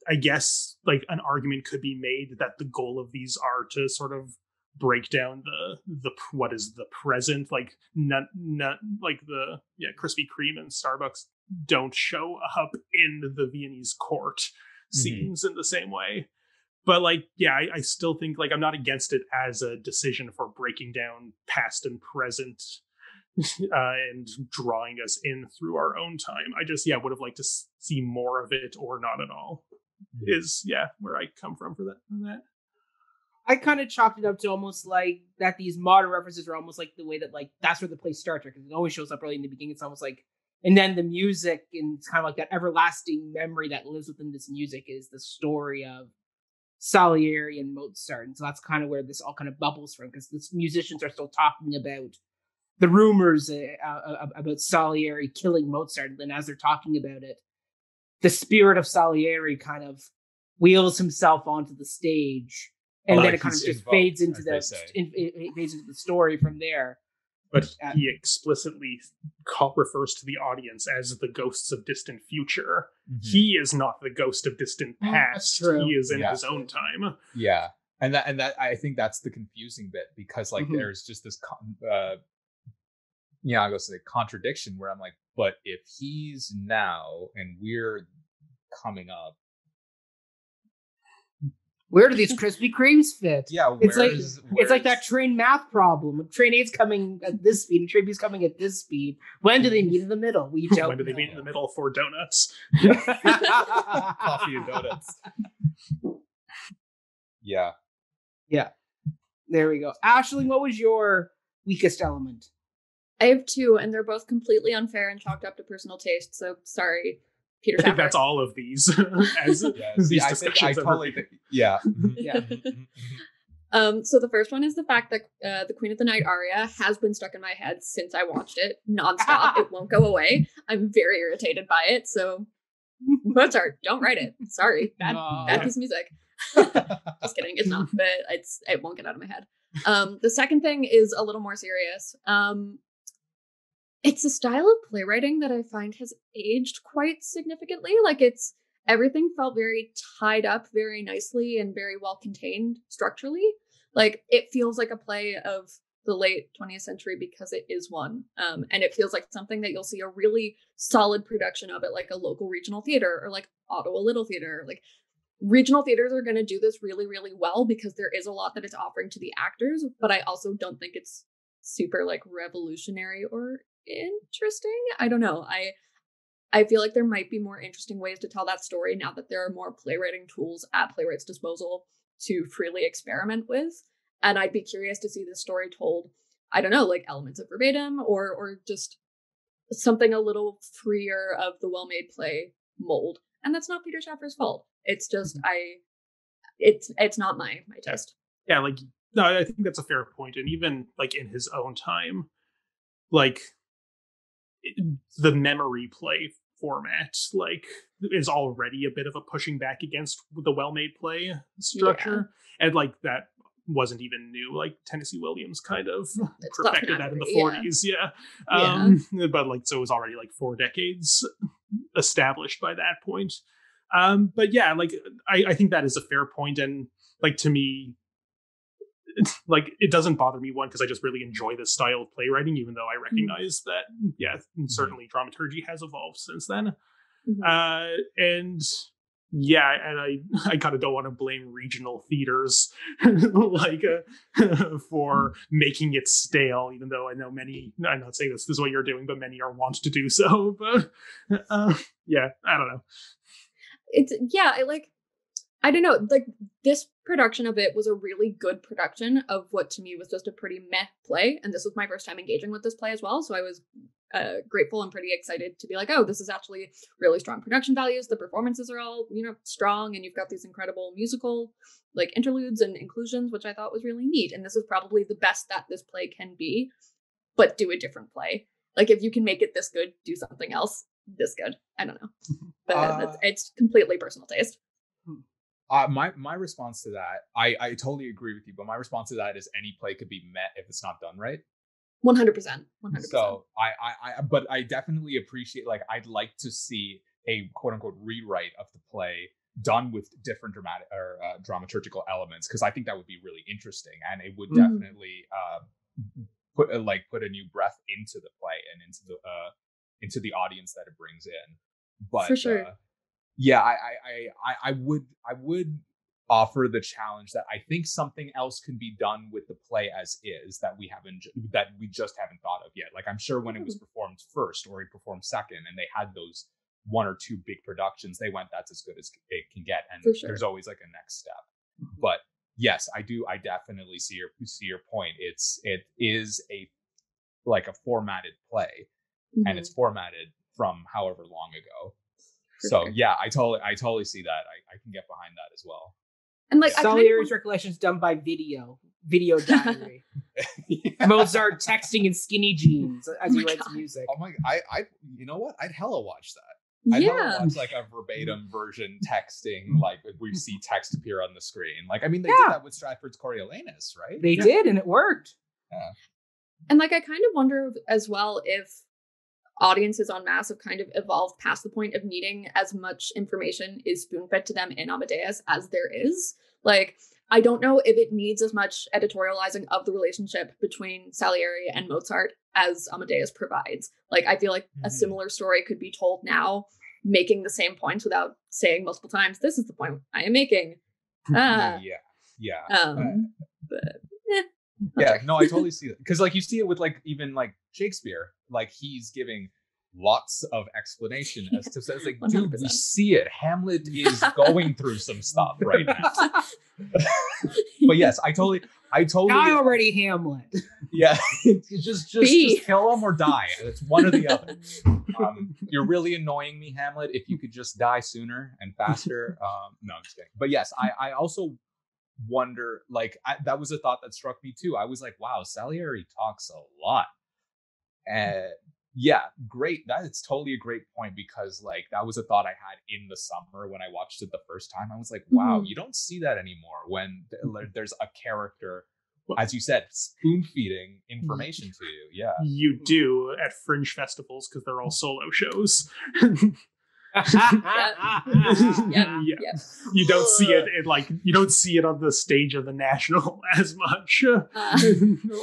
I guess like an argument could be made that the goal of these are to sort of break down the what is the present, like not like the Krispy Kreme and Starbucks don't show up in the Viennese court scenes in the same way. But like, yeah, I still think like I'm not against it as a decision for breaking down past and present and drawing us in through our own time. I just would have liked to see more of it or not at all. Is where I come from for that. I kind of chalked it up to almost like that these modern references are almost like the way that like that's where the play starts, because it always shows up early in the beginning. It's almost like, and then the music, and it's kind of like that everlasting memory that lives within this music is the story of Salieri and Mozart. And so that's kind of where this all kind of bubbles from, because the musicians are still talking about the rumors about Salieri killing Mozart. And then as they're talking about it, the spirit of Salieri kind of wheels himself onto the stage, and then it kind of just fades into the story from there. But he explicitly refers to the audience as the ghosts of distant future. He is not the ghost of distant past. He is in his own time. Yeah, and that I think that's the confusing bit, because like there's just this I go say contradiction where I'm like, but if he's now and we're coming up, where do these Krispy Kremes fit? Yeah, it's like that train math problem. Train A's coming at this speed, and train B's coming at this speed. When do they meet in the middle? We don't. When do they meet in the middle for donuts? Coffee and donuts. Yeah. There we go. Aisling, what was your weakest element? I have two, and they're both completely unfair and chalked up to personal taste. So sorry, Peter. I think that's all of these. As these discussions. So the first one is the fact that the Queen of the Night aria has been stuck in my head since I watched it nonstop. It won't go away. I'm very irritated by it. So Mozart, don't write it. Sorry, bad piece of music. Just kidding. It's not, but it won't get out of my head. The second thing is a little more serious. It's a style of playwriting that I find has aged quite significantly. Like everything felt very tied up very nicely and very well contained structurally. Like it feels like a play of the late 20th century because it is one. And it feels like something that you'll see a really solid production of at like a local regional theater or like Ottawa Little Theater. Like regional theaters are going to do this really, really well because there is a lot that it's offering to the actors, but I also don't think it's super like revolutionary or interesting. I don't know. I feel like there might be more interesting ways to tell that story now that there are more playwriting tools at playwrights' disposal to freely experiment with. And I'd be curious to see this story told, I don't know, like elements of verbatim or just something a little freer of the well-made play mold. And that's not Peter Shaffer's fault. It's just it's not my taste. Yeah, like no, I think that's a fair point. And even like in his own time, like the memory play format like is already a bit of a pushing back against the well-made play structure. And like that wasn't even new. Like Tennessee Williams kind of perfected that in the 40s. But like so it was already like 4 decades established by that point. But yeah, like I think that is a fair point. And like to me, like it doesn't bother me, one, because I just really enjoy this style of playwriting, even though I recognize that certainly dramaturgy has evolved since then. And I kind of don't want to blame regional theaters like for making it stale, even though I know many, I'm not saying this is what you're doing, but many are wont to do so. But I don't know. I don't know, like this production of it was a really good production of what to me was just a pretty meh play. And this was my first time engaging with this play as well. So I was grateful and pretty excited to be like, oh, this is actually really strong production values. The performances are all, strong. And you've got these incredible musical like interludes and inclusions, which I thought was really neat. And this is probably the best that this play can be, but do a different play. Like if you can make it this good, do something else this good. I don't know. But it's completely personal taste. My response to that, I totally agree with you, but my response to that is any play could be met if it's not done right. 100%. So but I definitely appreciate, like, I'd like to see a quote unquote rewrite of the play done with different dramatic or dramaturgical elements, because I think that would be really interesting, and it would definitely put a new breath into the play and into the audience that it brings in. But for sure. Yeah, I would offer the challenge that I think something else can be done with the play as is that we just haven't thought of yet. Like, I'm sure when it was performed first or it performed second and they had those one or two big productions, they went, that's as good as it can get, and there's always like a next step. But yes, I definitely see your point. It is a formatted play, and it's formatted from however long ago. So yeah, I totally see that. I can get behind that as well. And like Salieri's recollections done by video diary. Mozart texting in skinny jeans as he writes music. Oh my! I you know what? I'd hella watch that. I'd hella watch like a verbatim version texting, like we see text appear on the screen. Like, I mean, they did that with Stratford's Coriolanus, right? They did, and it worked. Yeah. And like, I kind of wonder as well if audiences en masse have kind of evolved past the point of needing as much information is spoon-fed to them in Amadeus as there is. Like, I don't know if it needs as much editorializing of the relationship between Salieri and Mozart as Amadeus provides. Like, I feel like a similar story could be told now, making the same points without saying multiple times, this is the point I am making. Yeah. But, yeah, no, I totally see that. Because like you see it with like even like Shakespeare, like he's giving lots of explanation as to says like, 100%. Dude, we see it. Hamlet is going through some stuff right now. But yes, I totally Die already, Hamlet. Yeah. just kill him or die. It's one or the other. You're really annoying me, Hamlet. If you could just die sooner and faster. No, I'm just kidding. But yes, I also wonder, like, that was a thought that struck me too. I was like, wow, Salieri talks a lot. Yeah, great. That is totally a great point, because like that was a thought I had in the summer when I watched it the first time. I was like, wow, you don't see that anymore when there's a character, as you said, spoon feeding information to you. Yeah, you do at fringe festivals because they're all solo shows. Yeah. You don't see it you don't see it on the stage of the National as much,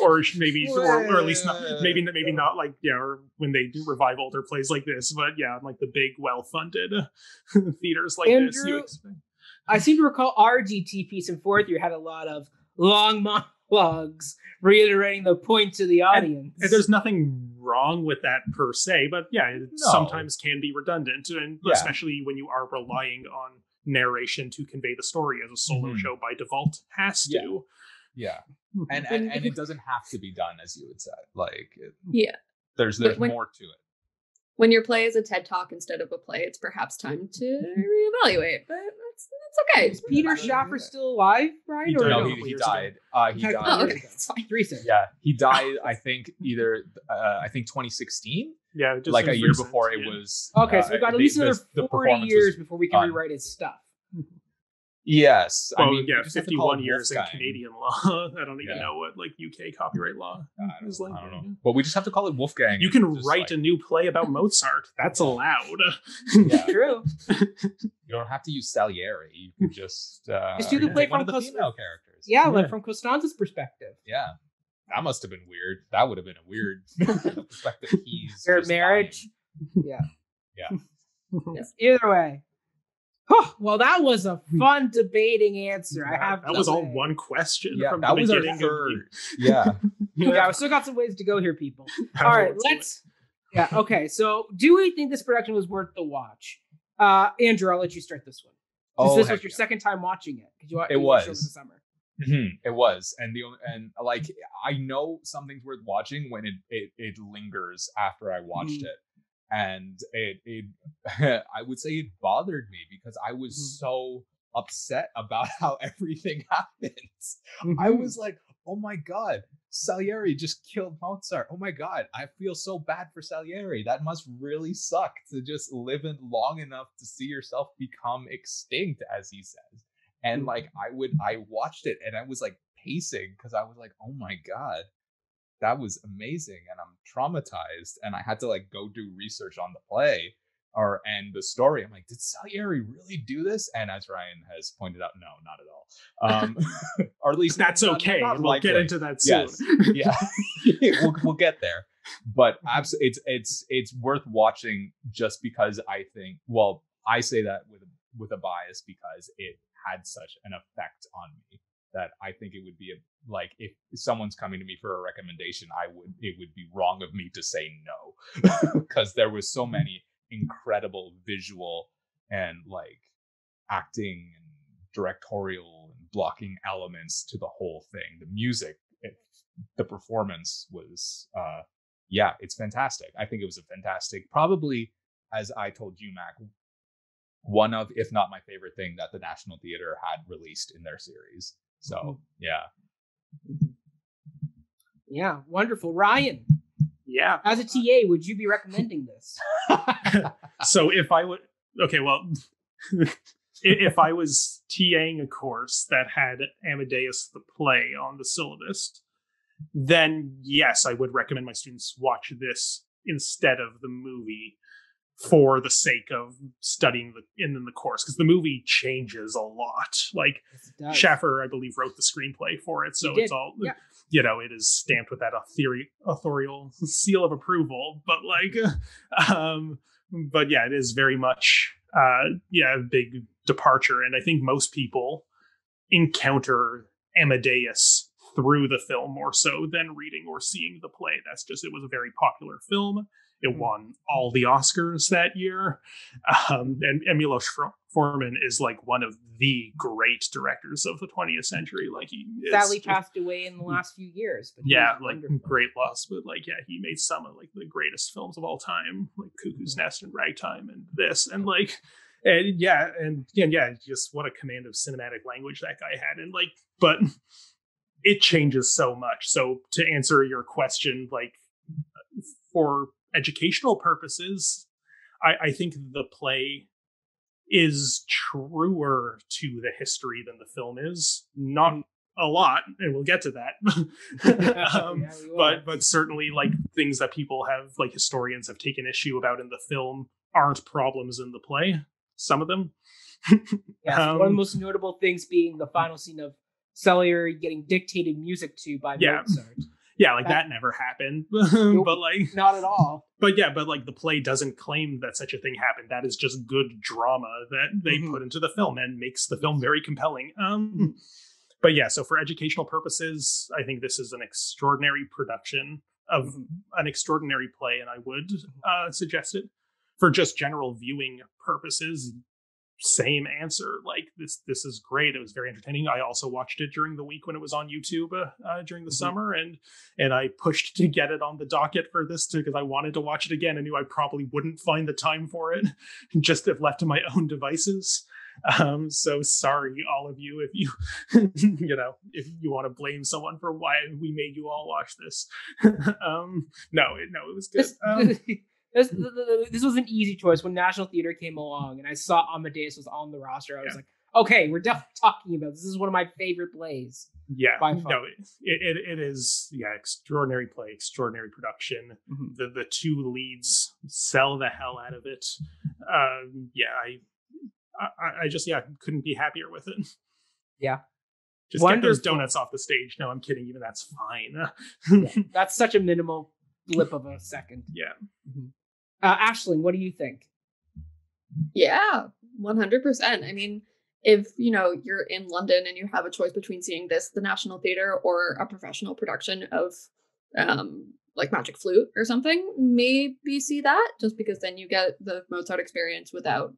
or maybe, or at least not, maybe not like, or when they do revive older plays like this, but yeah, like the big well-funded theaters like Andrew, this. You expect. I seem to recall our GT piece in fourth year had a lot of long monologues reiterating the point to the audience. And there's nothing wrong with that per se, but yeah, it sometimes can be redundant, and especially when you are relying on narration to convey the story, as a solo show by default has to. Yeah. And it doesn't have to be done, as you would say. Like, there's more to it. When your play is a TED Talk instead of a play, it's perhaps time to reevaluate, but that's okay. Is Peter Shaffer still alive, right? He died. He died. Oh, okay. It's fine. Recent. Yeah, he died, I think, I think 2016. Yeah, just like a year before it was. Okay, so we've got at least another 40 years before we can rewrite his stuff. Yes. Well, I mean, 51 years in Canadian law. I don't even know what like UK copyright law is like. I don't know. But we just have to call it Wolfgang. You can write a new play about Mozart. That's allowed. True. You don't have to use Salieri. You can just do the play from one of the female characters. Yeah, like from Costanza's perspective. Yeah. That must have been weird. That would have been a weird perspective. Their marriage. Yeah. Either way. Well, that was a fun debating answer. That was all one question from that the was beginning. Our third. Yeah. We still got some ways to go here, people. All right, let's. Yeah. Okay. So, do we think this production was worth the watch? Andrew, I'll let you start this one. This heck was your yeah. second time watching it. It watched over the was. summer. It was, and like I know something's worth watching when it lingers after I watched it, and it I would say it bothered me because I was so upset about how everything happens. I was like, oh my god, Salieri just killed Mozart. Oh my god, I feel so bad for Salieri. That must really suck to just live in long enough to see yourself become extinct, as he says. And like I watched it and I was like pacing because I was like, oh my god, that was amazing, and I'm traumatized, and I had to like go do research on the play and the story. I'm like, did Salieri really do this? And as Ryan has pointed out, no, not at all. Or at least that's okay. We'll get into that soon. Yes. Yeah, we'll get there. But it's worth watching just because I think. Well, I say that with a bias because it had such an effect on me that I think it would be like if someone's coming to me for a recommendation, it would be wrong of me to say no because there was so many incredible visual and like acting and directorial and blocking elements to the whole thing. The music, the performance was it's fantastic. I think it was a fantastic, probably, as I told you, Mac, one of, if not my favorite thing that the National Theatre had released in their series. So, Yeah, wonderful. Ryan. Yeah. As a TA, would you be recommending this? So if I would, okay, well, if I was TAing a course that had Amadeus the play on the syllabus, then yes, I would recommend my students watch this instead of the movie for the sake of studying in the course, because the movie changes a lot. Like Shaffer, I believe, wrote the screenplay for it, so it's all it is stamped with that authorial seal of approval. But but yeah, it is very much a big departure, and I think most people encounter Amadeus through the film more so than reading or seeing the play. It was a very popular film. It won all the Oscars that year. And Milos Forman is like one of the great directors of the 20th century. Like he sadly passed away in the last few years. But great loss. But he made some of like the greatest films of all time, like Cuckoo's Nest and Ragtime and this. And just what a command of cinematic language that guy had. And but it changes so much. So to answer your question, for educational purposes, I think the play is truer to the history than the film is. Not a lot, and we'll get to that. But certainly things that people have, historians have taken issue about in the film aren't problems in the play. Some of them. One of the most notable things being the final scene of Salieri getting dictated music to by Mozart. Yeah, that never happened. Nope, but not at all. But the play doesn't claim that such a thing happened. That is just good drama that they put into the film and makes the film very compelling. But yeah, so for educational purposes, I think this is an extraordinary production of an extraordinary play, and I would suggest it. For just general viewing purposes, same answer. This is great. It was very entertaining. I also watched it during the week when it was on YouTube during the summer, and I pushed to get it on the docket for this because I wanted to watch it again. I knew I probably wouldn't find the time for it, just if left to my own devices. So sorry, all of you, if you if you want to blame someone for why we made you all watch this. No, it was good. This was an easy choice. When National Theatre came along and I saw Amadeus was on the roster, I was like, okay, we're definitely talking about this. This is one of my favorite plays. Yeah, no, it is. Yeah, extraordinary play, extraordinary production. The two leads sell the hell out of it. I just couldn't be happier with it. Yeah, just get those donuts off the stage. No, I'm kidding. Even that's fine. That's such a minimal blip of a second. Yeah. Aisling, what do you think? Yeah, 100%. I mean, if you're in London and you have a choice between seeing this, the National Theatre, or a professional production of Magic Flute or something, maybe see that, just because then you get the Mozart experience without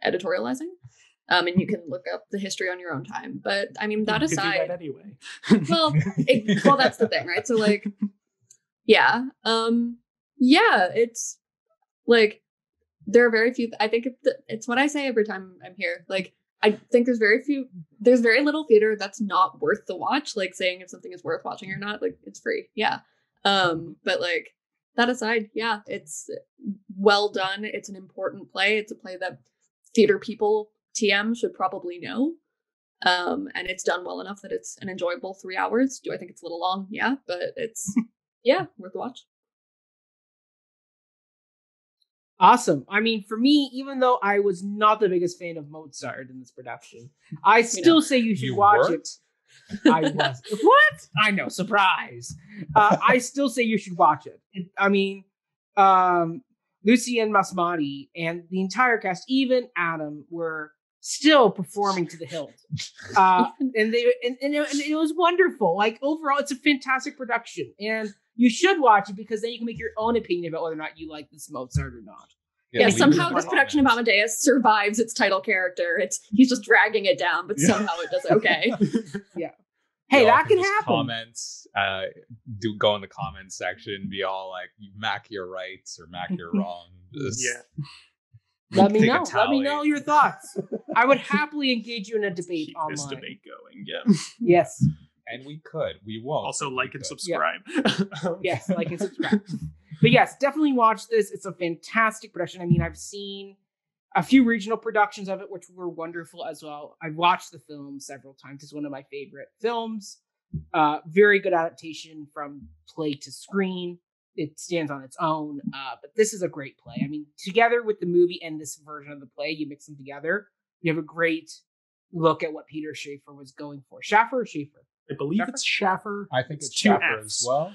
editorializing. And you can look up the history on your own time. But I mean, that You could do aside, that anyway. well, well, that's the thing, right? So like, yeah, it's like there are very few. I think it's what I say every time I'm here. Like, I think there's very little theater that's not worth the watch. Like saying if something is worth watching or not, like it's free, yeah. But like that aside, yeah, it's well done. It's an important play. It's a play that theater people TM should probably know. And it's done well enough that it's an enjoyable 3 hours. Do I think it's a little long? Yeah, but it's worth the watch. Awesome. I mean, for me, even though I was not the biggest fan of Mozart in this production, I still say you should watch it. I was. What? I know. Surprise. I still say you should watch it. I mean, Lucian Msamati and the entire cast, even Adam, were still performing to the hilt. And it was wonderful. Like, overall, it's a fantastic production. And you should watch it because then you can make your own opinion about whether or not you like this Mozart or not. Yeah, somehow this production of Amadeus survives its title character. He's just dragging it down, but somehow it does okay. Yeah. Hey, that can happen. Comments, go in the comments section, be all like, Mac, you're right, or Mac, you're wrong. Let me know. Let me know your thoughts. I would happily engage you in a debate Keep online. this debate going, yeah. Yes. And we won't. Also, like and subscribe. Yeah. Yes, like and subscribe. But yes, definitely watch this. It's a fantastic production. I mean, I've seen a few regional productions of it, which were wonderful as well. I've watched the film several times. It's one of my favorite films. Very good adaptation from play to screen. It stands on its own. But this is a great play. I mean, together with the movie and this version of the play, you mix them together, you have a great look at what Peter Shaffer was going for. Shaffer or Schaefer? I believe it's Shaffer. I think it's two Shaffer Fs. as well.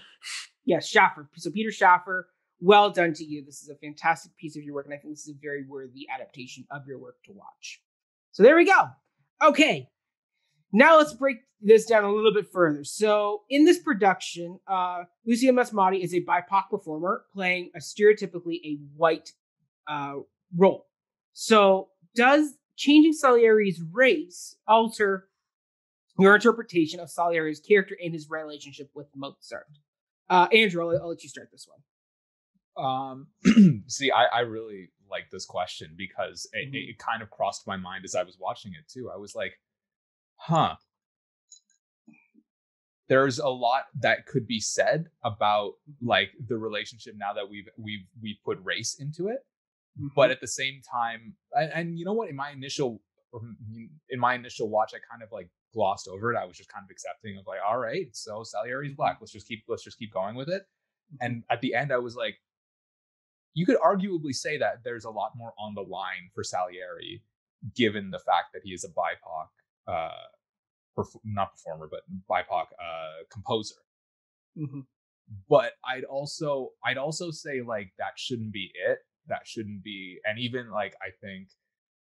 Yes, Shaffer. So Peter Shaffer, well done to you. This is a fantastic piece of your work, and I think this is a very worthy adaptation of your work to watch. So there we go. Okay, now let's break this down a little bit further. So in this production, Lucian Msamati is a BIPOC performer playing a stereotypically a white role. So does changing Salieri's race alter your interpretation of Salieri's character and his relationship with Mozart? Andrew, I'll let you start this one. See, I really like this question because it kind of crossed my mind as I was watching it too. I was like, there's a lot that could be said about like the relationship now that we've put race into it. But at the same time, and you know what, in my initial watch, I kind of like glossed over it. I was just kind of accepting of like, all right, so Salieri's black. Let's just keep going with it. And at the end, I was like, you could arguably say that there's a lot more on the line for Salieri, given the fact that he is a BIPOC, not performer, but BIPOC composer. But I'd also say like that shouldn't be it. That shouldn't be, and even like I think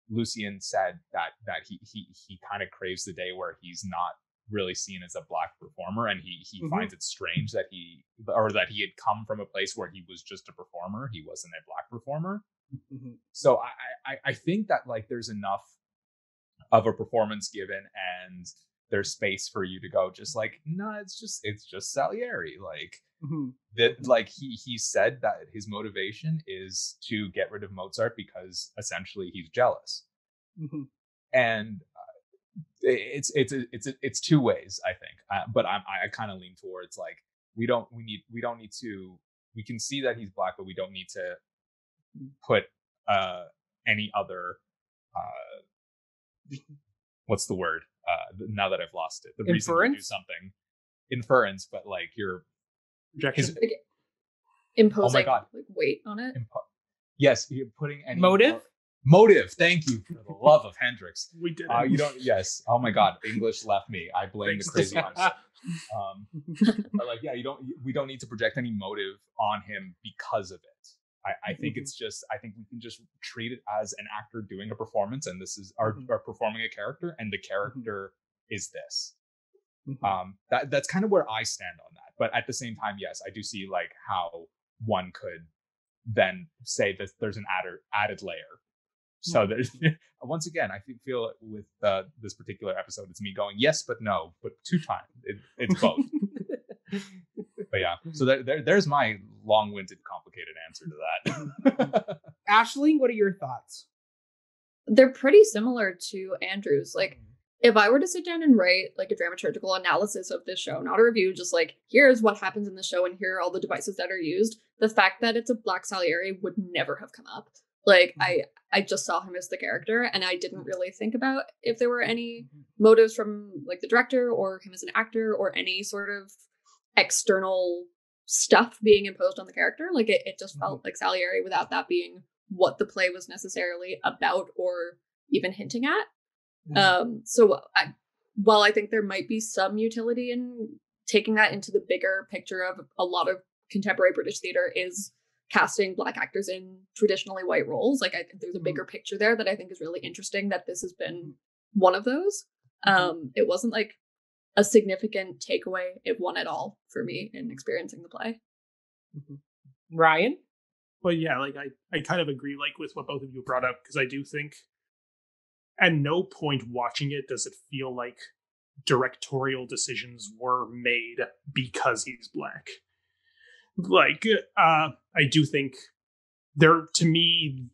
Lucian said that he kind of craves the day where he's not really seen as a black performer, and he finds it strange that he had come from a place where he was just a performer. He wasn't a black performer. So I think that like there's enough of a performance given, and there's space for you to go just like, no, it's just Salieri. Like that, like he said that his motivation is to get rid of Mozart because essentially he's jealous. And it's two ways, I think. But I kind of lean towards like we can see that he's black, but we don't need to put any other what's the word? Now that I've lost it, the reason to do something, inference, but like you're imposing oh my God. like weight on it. Yes, you're putting any Motive. Thank you, for the love of Hendrix. We did. You don't. Yes. Oh my God, English left me. I blame the crazy arms. But like, yeah, we don't need to project any motive on him because of it. I think it's just, I think we can just treat it as an actor doing a performance, and this is our performing a character, and the character is this. That's kind of where I stand on that. But at the same time, yes, I do see like how one could then say that there's an added layer So there's once again, I feel with this particular episode, it's me going yes but no, but 2 times. It's both. But yeah, so there's my long-winded, complicated answer to that. Aisling, what are your thoughts? They're pretty similar to Andrew's. Like, if I were to sit down and write like a dramaturgical analysis of this show, not a review, just like, here's what happens in the show and here are all the devices that are used, the fact that it's a Black Salieri would never have come up. Like, I just saw him as the character, and I didn't really think about if there were any motives from like the director or him as an actor or any sort of external stuff being imposed on the character. Like, it just felt like Salieri without that being what the play was necessarily about or even hinting at. So while I think there might be some utility in taking that into the bigger picture of a lot of contemporary British theater is casting Black actors in traditionally white roles, like I think there's a bigger picture there that I think is really interesting, that this has been one of those. It wasn't like a significant takeaway, if one at all, for me in experiencing the play. Ryan? Well, yeah, like I kind of agree like with what both of you brought up, because I do think at no point watching it does it feel like directorial decisions were made because he's Black. Like, I do think to me,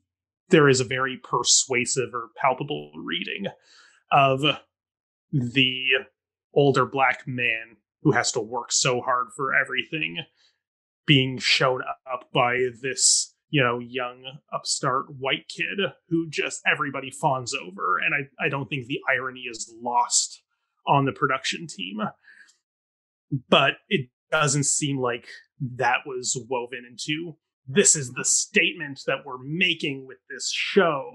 there is a very persuasive or palpable reading of the older Black man who has to work so hard for everything being shown up by this, young upstart white kid who just everybody fawns over. And I don't think the irony is lost on the production team. But it doesn't seem like that was woven into, this is the statement that we're making with this show.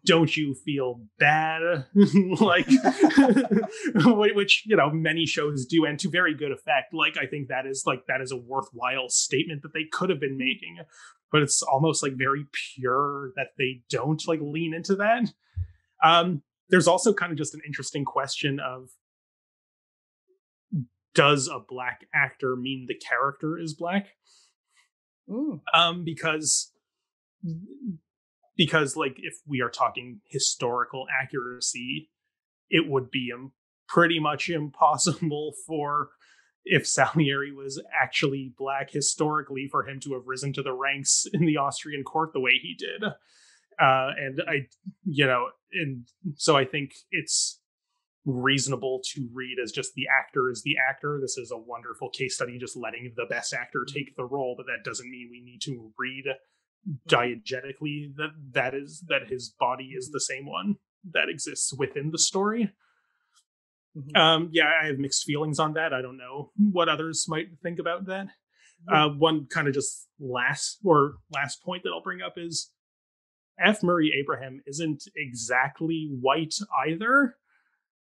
Don't you feel bad? Like, which, many shows do, and to very good effect. Like, I think that is a worthwhile statement that they could have been making, but it's almost like very pure that they don't like lean into that. There's also kind of just an interesting question of, does a Black actor mean the character is Black? Because like, if we are talking historical accuracy, it would be pretty much impossible for, if Salieri was actually Black historically, for him to have risen to the ranks in the Austrian court the way he did. And so I think it's reasonable to read as just the actor is the actor. This is a wonderful case study, just letting the best actor take the role, but that doesn't mean we need to read diegetically that his body is the same one that exists within the story. I have mixed feelings on that. I don't know what others might think about that. One kind of just last point that I'll bring up is F. Murray Abraham isn't exactly white either.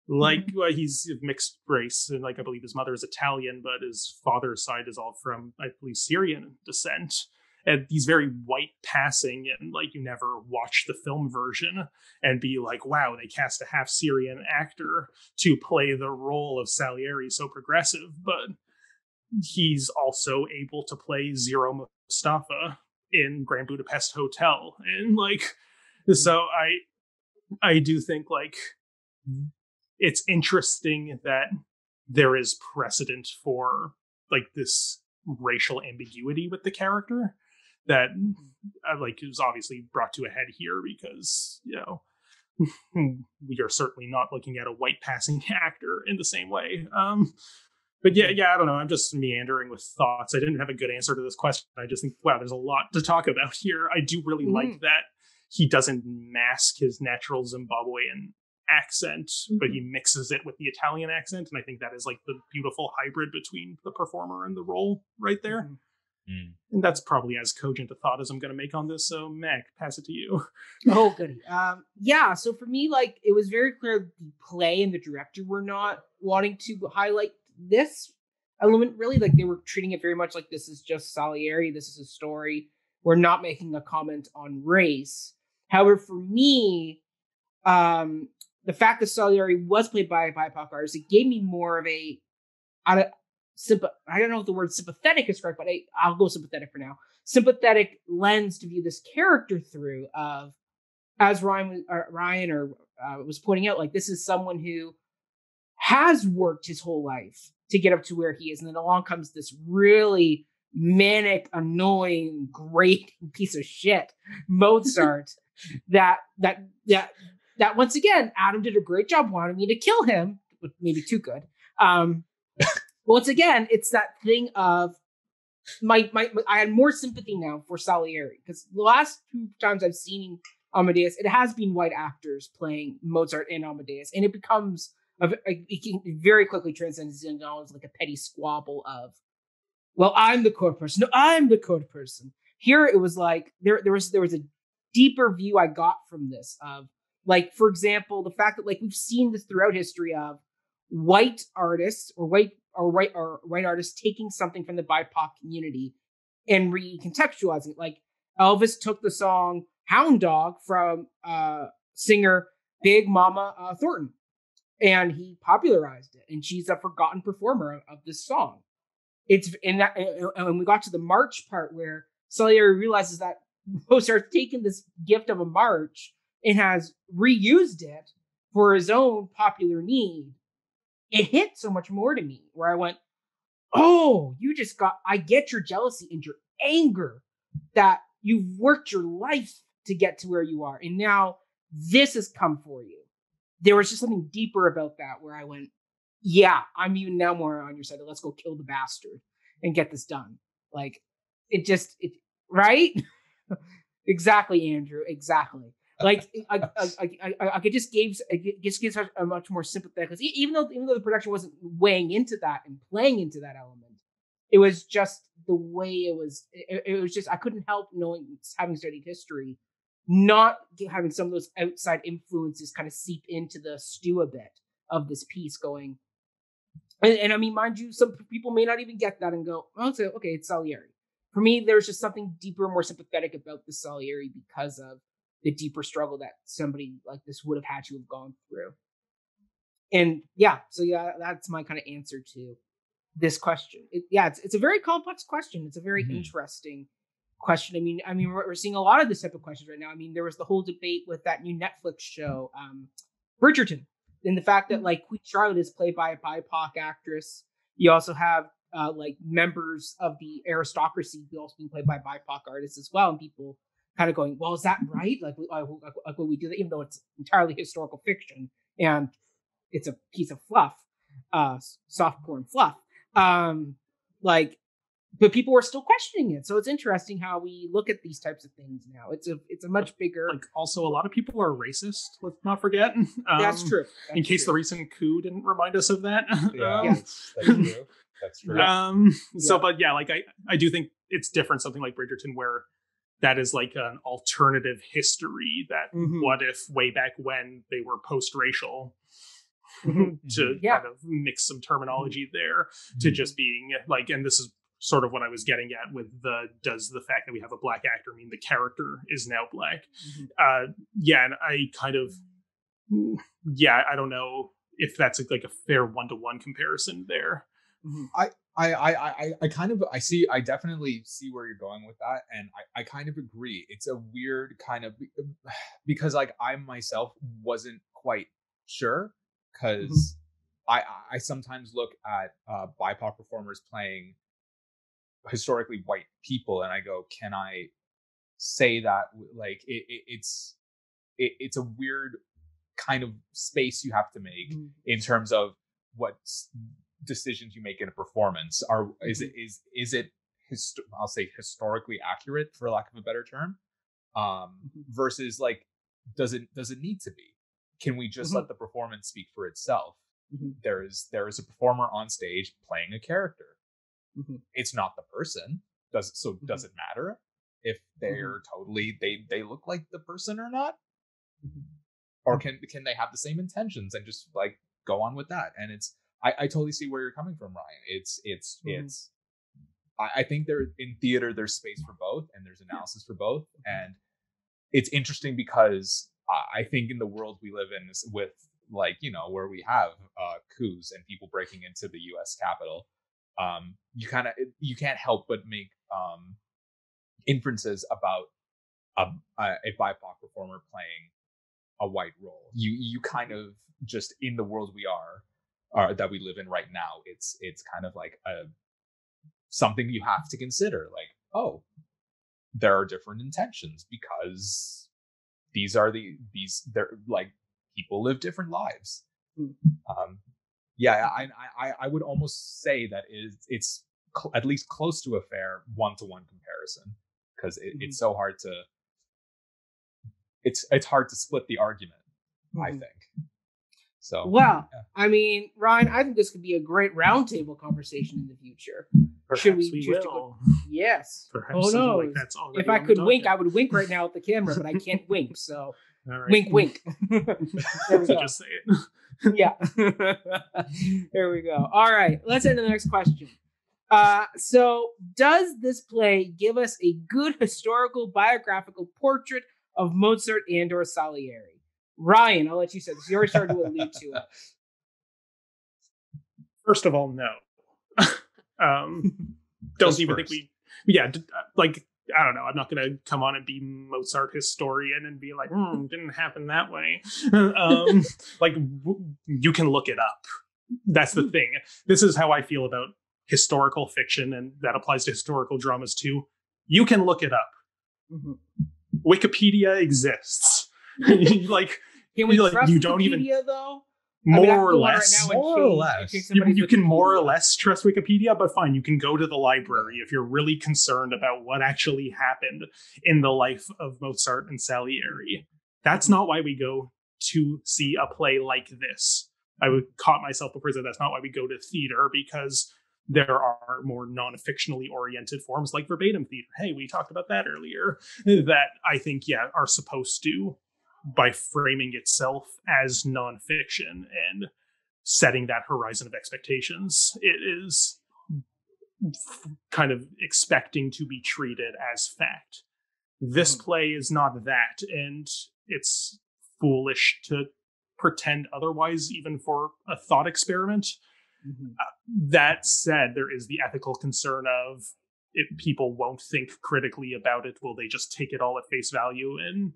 Like, he's mixed race, and like I believe his mother is Italian, but his father's side is all from, I believe, Syrian descent. And he's very white passing, and like you never watch the film version and be like, wow, they cast a half Syrian actor to play the role of Salieri, so progressive. But he's also able to play Zero Mustafa in Grand Budapest Hotel, and like, so I do think like it's interesting that there is precedent for like this racial ambiguity with the character that like is obviously brought to a head here because, we are certainly not looking at a white passing actor in the same way. But yeah, I don't know. I'm just meandering with thoughts. I didn't have a good answer to this question. I just think, wow, there's a lot to talk about here. I do really like that he doesn't mask his natural Zimbabwean accent, but he mixes it with the Italian accent, and I think that is like the beautiful hybrid between the performer and the role right there. And that's probably as cogent a thought as I'm going to make on this. So Mac, pass it to you. Oh, goody. So for me, like, it was very clear the play and the director were not wanting to highlight this element, really. Like, they were treating it very much like, this is just Salieri, this is a story, we're not making a comment on race. However, for me, the fact that Salieri was played by a BIPOC artist, it gave me more of a, I don't know if the word sympathetic is correct, but I'll go sympathetic for now. Sympathetic lens to view this character through of, as Ryan was pointing out, like this is someone who has worked his whole life to get up to where he is, and then along comes this really manic, annoying, grating piece of shit, Mozart. that once again, Adam did a great job wanting me to kill him, but maybe too good. Once again, it's that thing of my I had more sympathy now for Salieri, because the last 2 times I've seen Amadeus, it has been white actors playing Mozart and Amadeus, and it becomes it can very quickly transcends into almost like a petty squabble of, well, I'm the court person. No, I'm the court person. Here it was like there was a deeper view I got from this of, like, for example, the fact that, like, we've seen this throughout history of white artists or white artists taking something from the BIPOC community and recontextualizing it. Like Elvis took the song Hound Dog from singer Big Mama Thornton, and he popularized it, and she's a forgotten performer of this song. It's in that, and when we got to the march part where Salieri realizes that Mozart's taken this gift of a march and has reused it for his own popular need, it hit so much more to me, where I went, oh, I get your jealousy and your anger that you've worked your life to get to where you are, and now this has come for you. There was just something deeper about that where I went, yeah, I'm even now more on your side. Let's go kill the bastard and get this done. Like, it right? Exactly, Andrew. Exactly. Like, I could just gives a much more sympathetic, because even though the production wasn't weighing into that and playing into that element, it was just the way it was. It was just, I couldn't help knowing, having studied history, not having some of those outside influences kind of seep into the stew a bit of this piece going. And I mean, mind you, some people may not even get that and go, oh, okay, it's Salieri. For me, there's just something deeper, more sympathetic about the Salieri because of the deeper struggle that somebody like this would have had to have gone through. And that's my kind of answer to this question. It's a very complex question. It's a very interesting question. I mean, we're seeing a lot of this type of questions right now. I mean, there was the whole debate with that new Netflix show, Bridgerton, and the fact that, like, Queen Charlotte is played by a BIPOC actress. You also have like members of the aristocracy also being played by BIPOC artists as well, and people kind of going, well, is that right? Like when we do that, even though it's entirely historical fiction and it's a piece of fluff, soft porn fluff. But people are still questioning it. So it's interesting how we look at these types of things now. It's a much bigger. Like, also, a lot of people are racist. Let's not forget. That's true. In case the recent coup didn't remind us of that. That's true. That's true. So, but yeah, like I do think it's different. Something like Bridgerton, where that is like an alternative history. That what if way back when they were post-racial. To kind of mix some terminology there to just being like, and this is sort of what I was getting at with does the fact that we have a black actor mean the character is now black? And I kind of, I don't know if that's like a fair one-to-one comparison there. I definitely see where you're going with that, and I kind of agree. It's a weird kind of, because like I myself wasn't quite sure, because I sometimes look at BIPOC performers playing historically white people, and I go, can I say that? Like it's a weird kind of space you have to make in terms of what decisions you make in a performance. Is it I'll say historically accurate, for lack of a better term, versus like does it need to be? Can we just let the performance speak for itself? There is a performer on stage playing a character. It's not the person. Does it matter if they're totally they look like the person or not? Or can they have the same intentions and just like go on with that? And it's I totally see where you're coming from, Ryan. It's I think in theater there's space for both, and there's analysis for both, and it's interesting because I think in the world we live in, with like, you know, where we have coups and people breaking into the U.S. Capitol, you can't help but make inferences about a BIPOC performer playing a white role. You kind of just, in the world we are that we live in right now, it's kind of like something you have to consider. Like, oh, there are different intentions because they're like, people live different lives. I would almost say that it's at least close to a fair one-to-one comparison, because it's so hard to it's hard to split the argument. I think so. Well, yeah. I mean, Ryan, I think this could be a great roundtable conversation in the future. Perhaps Should we will. To go? Yes. Perhaps like that's if I could wink, I would wink right now at the camera, but I can't wink. So right. Wink, wink. There we go. Just say it. Yeah. There we go. All right. Let's end to the next question. So does this play give us a good historical biographical portrait of Mozart and or Salieri? Ryan, I'll let you say this. You already started to allude to it. First of all, no. Don't even think we... Yeah, like, I don't know. I'm not going to come on and be Mozart historian and be like, didn't happen that way. Like, you can look it up. That's the thing. This is how I feel about historical fiction, and that applies to historical dramas too. You can look it up. Mm-hmm. Wikipedia exists. Like, can we trust you Wikipedia, don't even though? More or less. More or less. You can more or less trust Wikipedia, but fine, you can go to the library if you're really concerned about what actually happened in the life of Mozart and Salieri. That's not why we go to see a play like this. I would caught myself before that that's not why we go to theater, because there are more non-fictionally oriented forms like verbatim theater. Hey, we talked about that earlier. That I think, are supposed to, by framing itself as non-fiction and setting that horizon of expectations, it is kind of expecting to be treated as fact. This play is not that, and it's foolish to pretend otherwise, even for a thought experiment. That said, there is the ethical concern of, if people won't think critically about it, will they just take it all at face value? And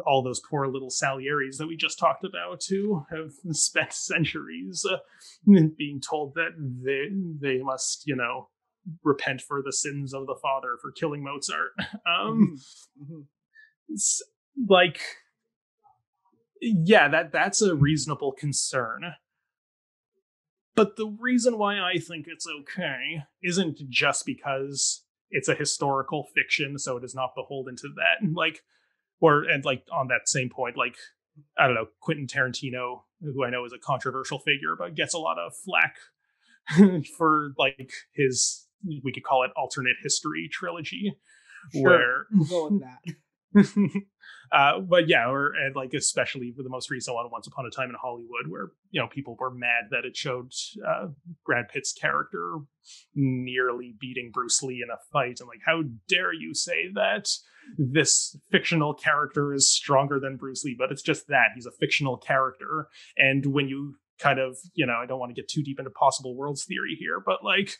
all those poor little Salieris that we just talked about, who have spent centuries being told that they must, repent for the sins of the father for killing Mozart. Like, that's a reasonable concern. But the reason why I think it's okay isn't just because it's a historical fiction, so it is not beholden to that. On that same point, like, I don't know, Quentin Tarantino, who I know is a controversial figure, but gets a lot of flack for like his, we could call it alternate history trilogy, where we'll go with that. and like especially for the most recent one, Once Upon a Time in Hollywood, where people were mad that it showed Brad Pitt's character nearly beating Bruce Lee in a fight, and like, how dare you say that this fictional character is stronger than Bruce Lee? But it's just that he's a fictional character, and when you kind of, I don't want to get too deep into possible worlds theory here, but like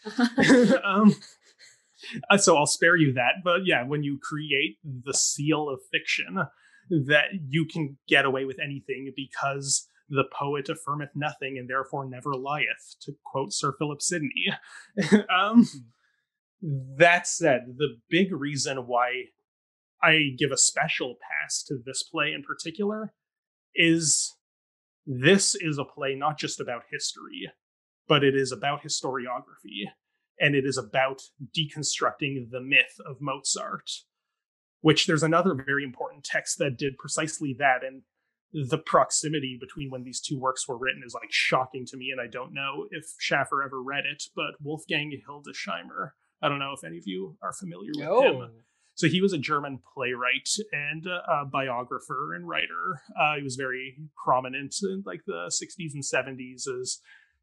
so I'll spare you that. But when you create the seal of fiction, that you can get away with anything because the poet affirmeth nothing and therefore never lieth, to quote Sir Philip Sidney. That said, the big reason why I give a special pass to this play in particular is this is a play not just about history, but it is about historiography. And it is about deconstructing the myth of Mozart, which there's another very important text that did precisely that. And the proximity between when these two works were written is like shocking to me. And I don't know if Shaffer ever read it, but Wolfgang Hildesheimer, I don't know if any of you are familiar with him. So he was a German playwright and a biographer and writer. He was very prominent in like the 60s and 70s as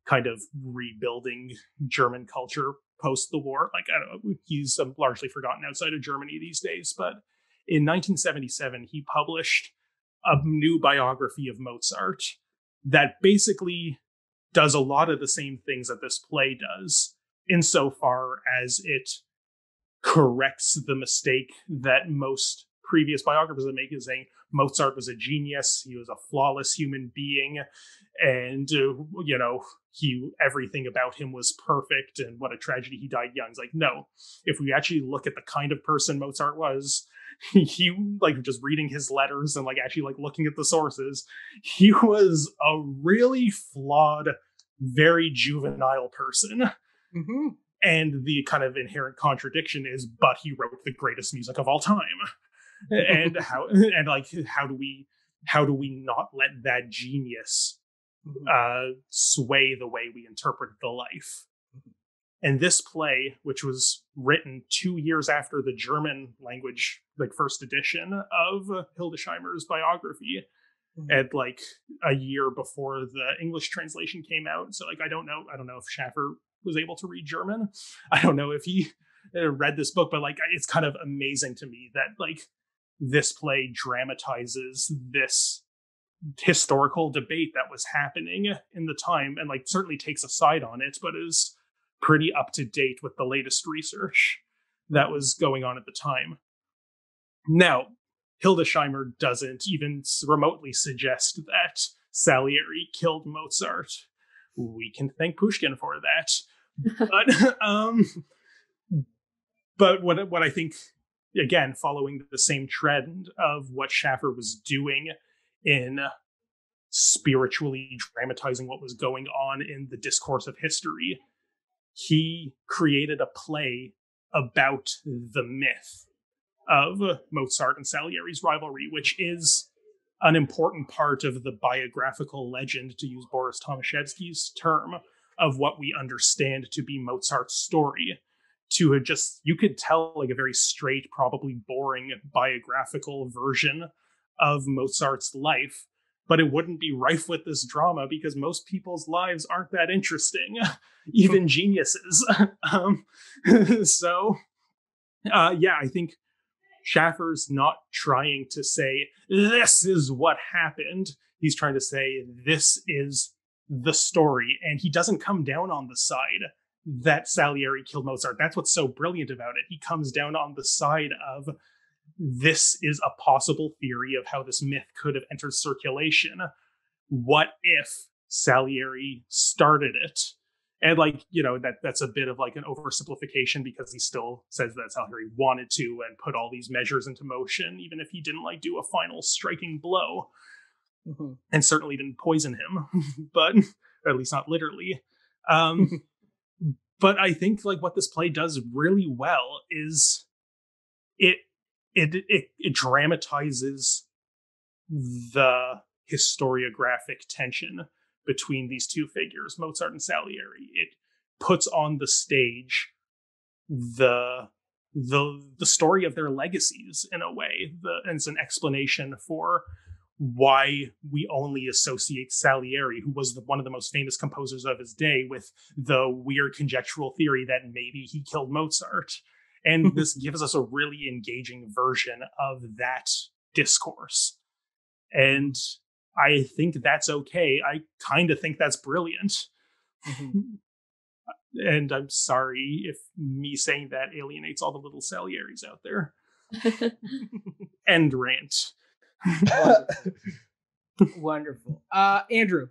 kind of rebuilding German culture post the war. Like, I don't know, he's largely forgotten outside of Germany these days. But in 1977, he published a new biography of Mozart that basically does a lot of the same things that this play does, insofar as it corrects the mistake that most previous biographers that make it, saying Mozart was a genius, he was a flawless human being, and everything about him was perfect, and what a tragedy he died young. It's like, no, if we actually look at the kind of person Mozart was, he like just reading his letters and like actually like looking at the sources, he was a really flawed, very juvenile person. Mm-hmm. And the kind of inherent contradiction is, but he wrote the greatest music of all time. And how do we not let that genius sway the way we interpret the life? And this play, which was written 2 years after the German language, like first edition of Hildesheimer's biography, and like a year before the English translation came out. So like I don't know if Shaffer was able to read German. I don't know if he read this book, but like it's kind of amazing to me that like this play dramatizes this historical debate that was happening in the time, and like certainly takes a side on it, but is pretty up to date with the latest research that was going on at the time. Now, Hildesheimer doesn't even remotely suggest that Salieri killed Mozart. We can thank Pushkin for that. But what I think, again, following the same trend of what Shaffer was doing in spiritually dramatizing what was going on in the discourse of history, he created a play about the myth of Mozart and Salieri's rivalry, which is an important part of the biographical legend, to use Boris Tomaszewski's term, of what we understand to be Mozart's story. You could tell like a very straight, probably boring biographical version of Mozart's life, but it wouldn't be rife with this drama because most people's lives aren't that interesting, even geniuses. I think Schaffer's not trying to say, this is what happened. He's trying to say, this is the story. And he doesn't come down on the side that Salieri killed Mozart. That's what's so brilliant about it. He comes down on the side of, this is a possible theory of how this myth could have entered circulation. What if Salieri started it? And that's a bit of like an oversimplification, because he still says that's how he wanted to and put all these measures into motion, even if he didn't like do a final striking blow, and certainly didn't poison him, but or at least not literally. But I think like what this play does really well is it dramatizes the historiographic tension between these two figures, Mozart and Salieri. It puts on the stage the story of their legacies in a way. And it's an explanation for why we only associate Salieri, who was one of the most famous composers of his day, with the weird conjectural theory that maybe he killed Mozart. And this gives us a really engaging version of that discourse. And I think that's okay. I kind of think that's brilliant. And I'm sorry if me saying that alienates all the little Salieris out there. End rant. Wonderful. Andrew.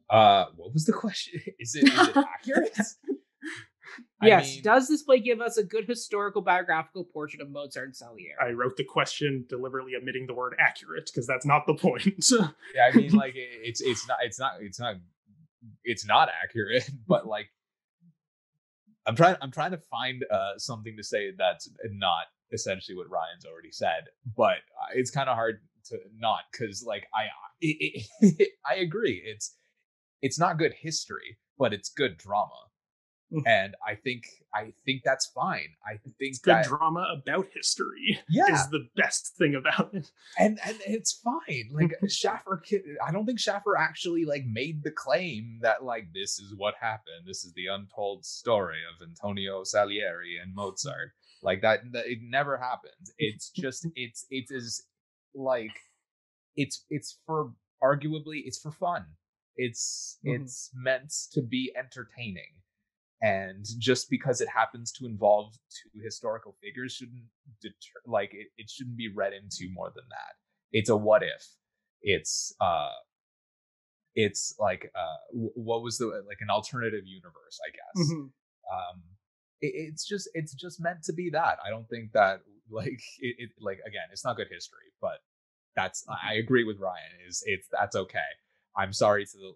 What was the question? Is it accurate? Yes. Does this play give us a good historical biographical portrait of Mozart and Salieri? I wrote the question deliberately omitting the word accurate, because that's not the point. Yeah, I mean, like it's not accurate, but like I'm trying to find something to say that's not essentially what Ryan's already said, but it's kind of hard to not, because like I agree, it's not good history, but it's good drama. And I think that's fine. I think it's good drama about history is the best thing about it. And it's fine. Like Shaffer, I don't think Shaffer actually like made the claim that like this is what happened. This is the untold story of Antonio Salieri and Mozart. Like that it never happens. It's just it's for arguably it's for fun. It's meant to be entertaining. And just because it happens to involve two historical figures shouldn't it shouldn't be read into more than that. It's a what if. It's what was an alternative universe, I guess. Mm-hmm. It's just meant to be that. I don't think that again, it's not good history, but that's, I agree with Ryan, that's okay. I'm sorry to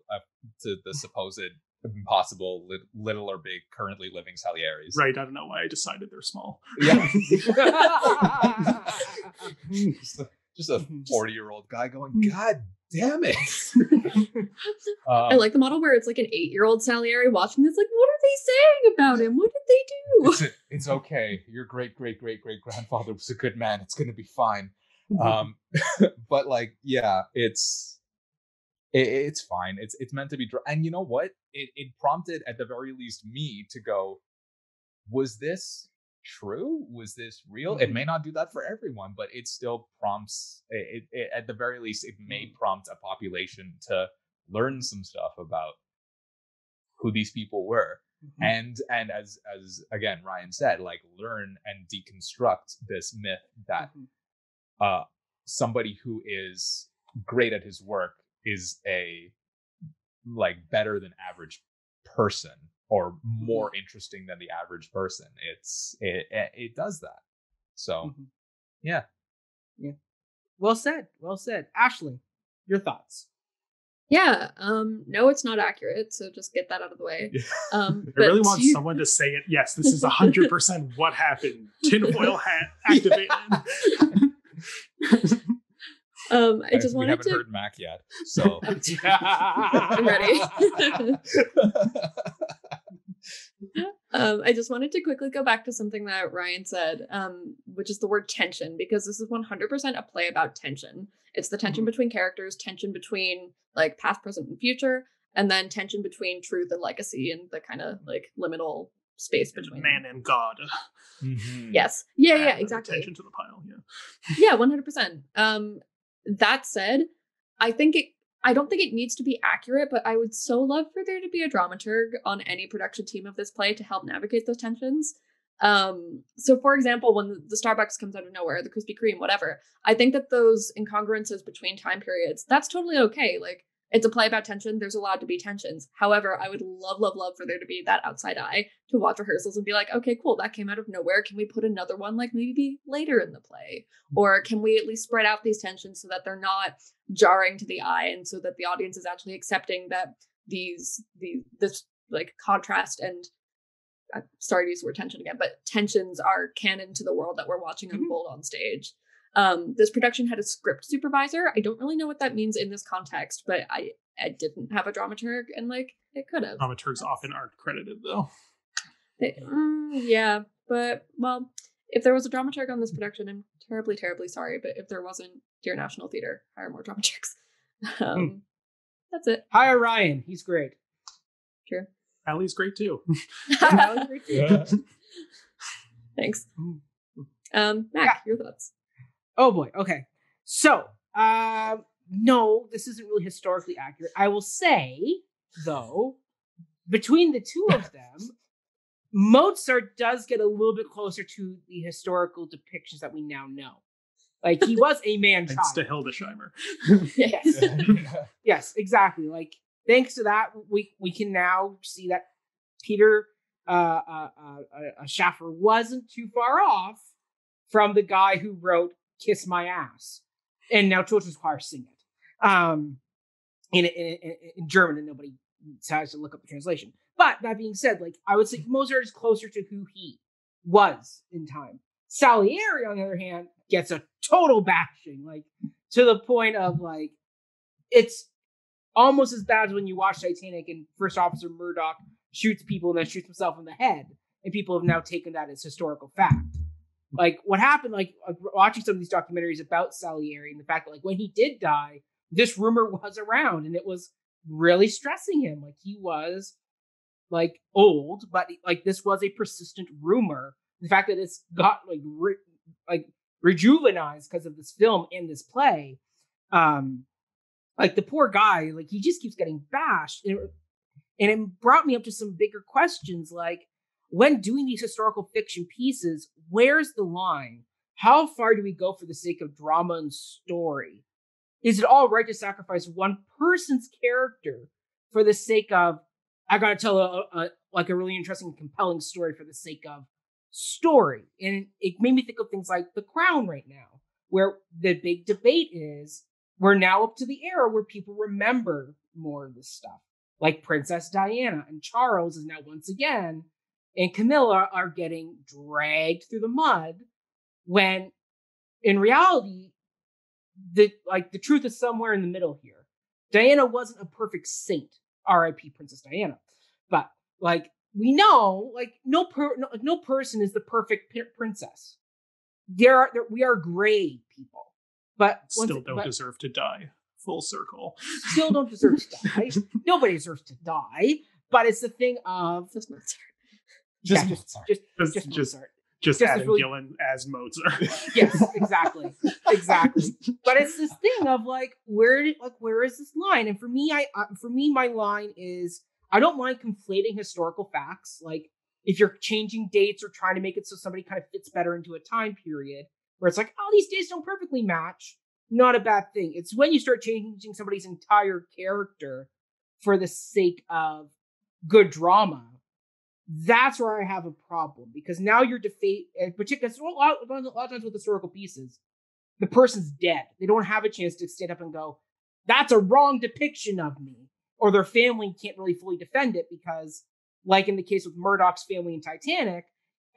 the supposed impossible little or big currently living Salieris. Right, I don't know why I decided they're small. Yeah. just a 40-year-old guy going, God damn it. I like the model where it's like an 8-year-old Salieri watching this, like, what are they saying about him? What did they do? It's okay. Your great grandfather was a good man. It's gonna be fine. But it's fine. It's meant to be. And you know what? It prompted, at the very least, me to go, was this true? Was this real? It may not do that for everyone, but it still prompts. It at the very least, it may prompt a population to learn some stuff about who these people were, and as again Ryan said, learn and deconstruct this myth that somebody who is great at his work is a better than average person or more interesting than the average person. It does that. So yeah. Well said. Ashley, your thoughts? Yeah. No, it's not accurate. So just get that out of the way. I really want someone to say it. Yes, this is 100% what happened. Tinfoil hat activated. I just wanted to. We haven't heard Mac yet, so I'm ready. I just wanted to quickly go back to something that Ryan said, which is the word tension, because this is 100% a play about tension. It's the tension between characters, tension between past, present, and future, and then tension between truth and legacy, and the kind of liminal space between man and God. Yes. Yeah, exactly. Tension to the pile. Yeah, 100%. That said, I don't think it needs to be accurate, but I would so love for there to be a dramaturg on any production team of this play to help navigate those tensions. So for example, when the Starbucks comes out of nowhere, the Krispy Kreme, whatever, I think that those incongruences between time periods, that's totally okay. It's a play about tension. There's allowed to be tensions. However, I would love for there to be that outside eye to watch rehearsals and be like, okay, cool, that came out of nowhere. Can we put another one maybe later in the play? Or can we at least spread out these tensions so that they're not jarring to the eye, and so that the audience is actually accepting that this contrast and sorry to use the word tension again, but tensions are canon to the world that we're watching unfold on stage. This production had a script supervisor. I don't really know what that means in this context, but I didn't have a dramaturg, and it could have. Dramaturgs often aren't credited though. Yeah, but well, if there was a dramaturg on this production, I'm terribly, terribly sorry. But if there wasn't, dear National Theatre, hire more dramaturgs. That's it. Hire Ryan. He's great. True. Allie's great too. Allie's great too. Yeah. Thanks. Mac, your thoughts? Oh boy. Okay. So, no, this isn't really historically accurate. I will say, though, between the two of them, Mozart does get a little bit closer to the historical depictions that we now know. He was a man-child. Thanks to Hildesheimer. Yes. Yes, exactly. Thanks to that, we can now see that Peter Shaffer wasn't too far off from the guy who wrote "Kiss My Ass," and now children's choirs sing it in German, and nobody decides to look up the translation. But that being said, I would say Mozart is closer to who he was in time. Salieri, on the other hand, gets a total bashing, to the point of it's almost as bad as when you watch Titanic and First Officer Murdoch shoots people and then shoots himself in the head, and people have now taken that as historical fact. What happened, watching some of these documentaries about Salieri and the fact that when he did die, this rumor was around and it was really stressing him. He was old, but this was a persistent rumor. The fact that it's got rejuvenized because of this film and this play, the poor guy, he just keeps getting bashed. And it brought me up to some bigger questions like, when doing these historical fiction pieces, where's the line? How far do we go for the sake of drama and story? Is it all right to sacrifice one person's character for the sake of, I gotta tell a really interesting, compelling story for the sake of story? And it made me think of things like The Crown right now, where the big debate is, we're now up to the era where people remember more of this stuff. Like Princess Diana and Charles is now once again, and Camilla are getting dragged through the mud, when in reality, the truth is somewhere in the middle here. Diana wasn't a perfect saint, R.I.P. Princess Diana, but like we know, like no person is the perfect princess. We are gray people, but still don't deserve to die. Full circle. Still don't deserve to die. Nobody deserves to die. But it's the thing of Just Mozart. Just Adam really... Gillen as Mozart. Yes, exactly. But it's this thing of like, where is this line? And for me, my line is, I don't mind conflating historical facts. Like if you're changing dates or trying to make it so somebody kind of fits better into a time period where it's like, oh, these dates don't perfectly match. Not a bad thing. It's when you start changing somebody's entire character for the sake of good drama. That's where I have a problem, because now you're particularly a lot of times with historical pieces, the person's dead. They don't have a chance to stand up and go, that's a wrong depiction of me. Or their family can't really fully defend it because, like in the case with Murdoch's family in Titanic,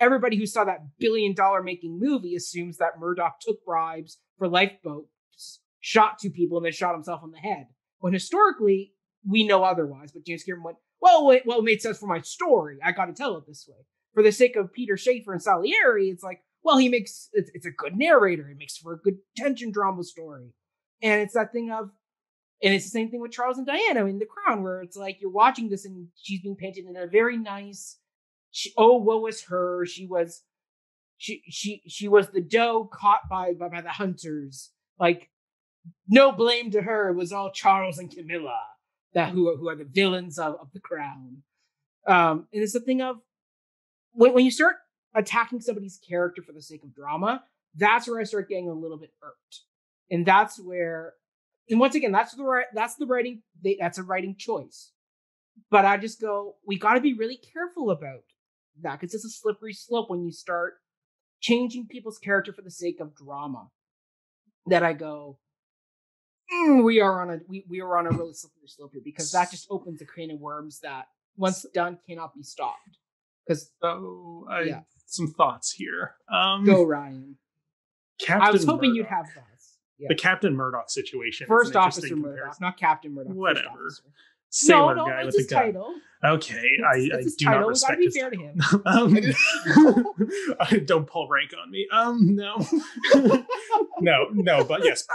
everybody who saw that $1 billion making movie assumes that Murdoch took bribes for lifeboats, shot 2 people, and then shot himself on the head. When historically, we know otherwise. But James Cameron went, well, it made sense for my story. I got to tell it this way. For the sake of Peter Shaffer and Salieri, it's like, well, it's a good narrator. It makes for a good tension drama story. And it's that thing of, and it's the same thing with Charles and Diana in The Crown, where it's like you're watching this and she's being painted in a very nice, woe is her. She was the doe caught by the hunters. Like, no blame to her. It was all Charles and Camilla who are the villains of The Crown. And it's the thing of, when you start attacking somebody's character for the sake of drama, that's where I start getting a little bit irked. And that's where, and once again, that's a writing choice. But I just go, we got to be really careful about that, because it's a slippery slope when you start changing people's character for the sake of drama. That I go, we are on a really slippery slope here, because that just opens a can of worms that, once done, cannot be stopped. Because some thoughts here. Go, Ryan. Captain I was hoping Murdoch. You'd have thoughts. Yeah. The Captain Murdoch situation. First Officer Murdoch, not Captain Murdoch. Whatever. Sailor guy with his the gun. title. Okay, I his do title. not respect We gotta be his fair title. To him. Don't pull rank on me. No, but yes.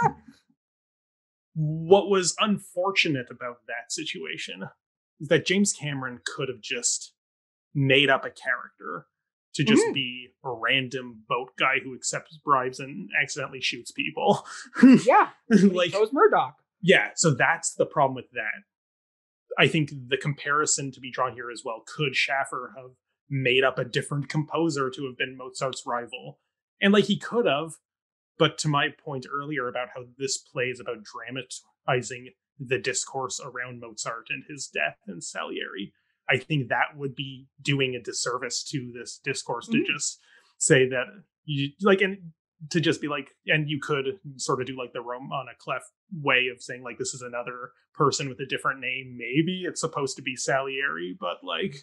What was unfortunate about that situation is that James Cameron could have just made up a character to just be a random boat guy who accepts bribes and accidentally shoots people. Yeah, like, that was Murdoch. Yeah, so that's the problem with that. I think the comparison to be drawn here as well, could Shaffer have made up a different composer to have been Mozart's rival? And like, he could have, but to my point earlier about how this play is about dramatizing the discourse around Mozart and his death and Salieri, I think that would be doing a disservice to this discourse to just say that you like, and to just be like, and you could sort of do like the Romana Clef way of saying like, this is another person with a different name. Maybe it's supposed to be Salieri, but like,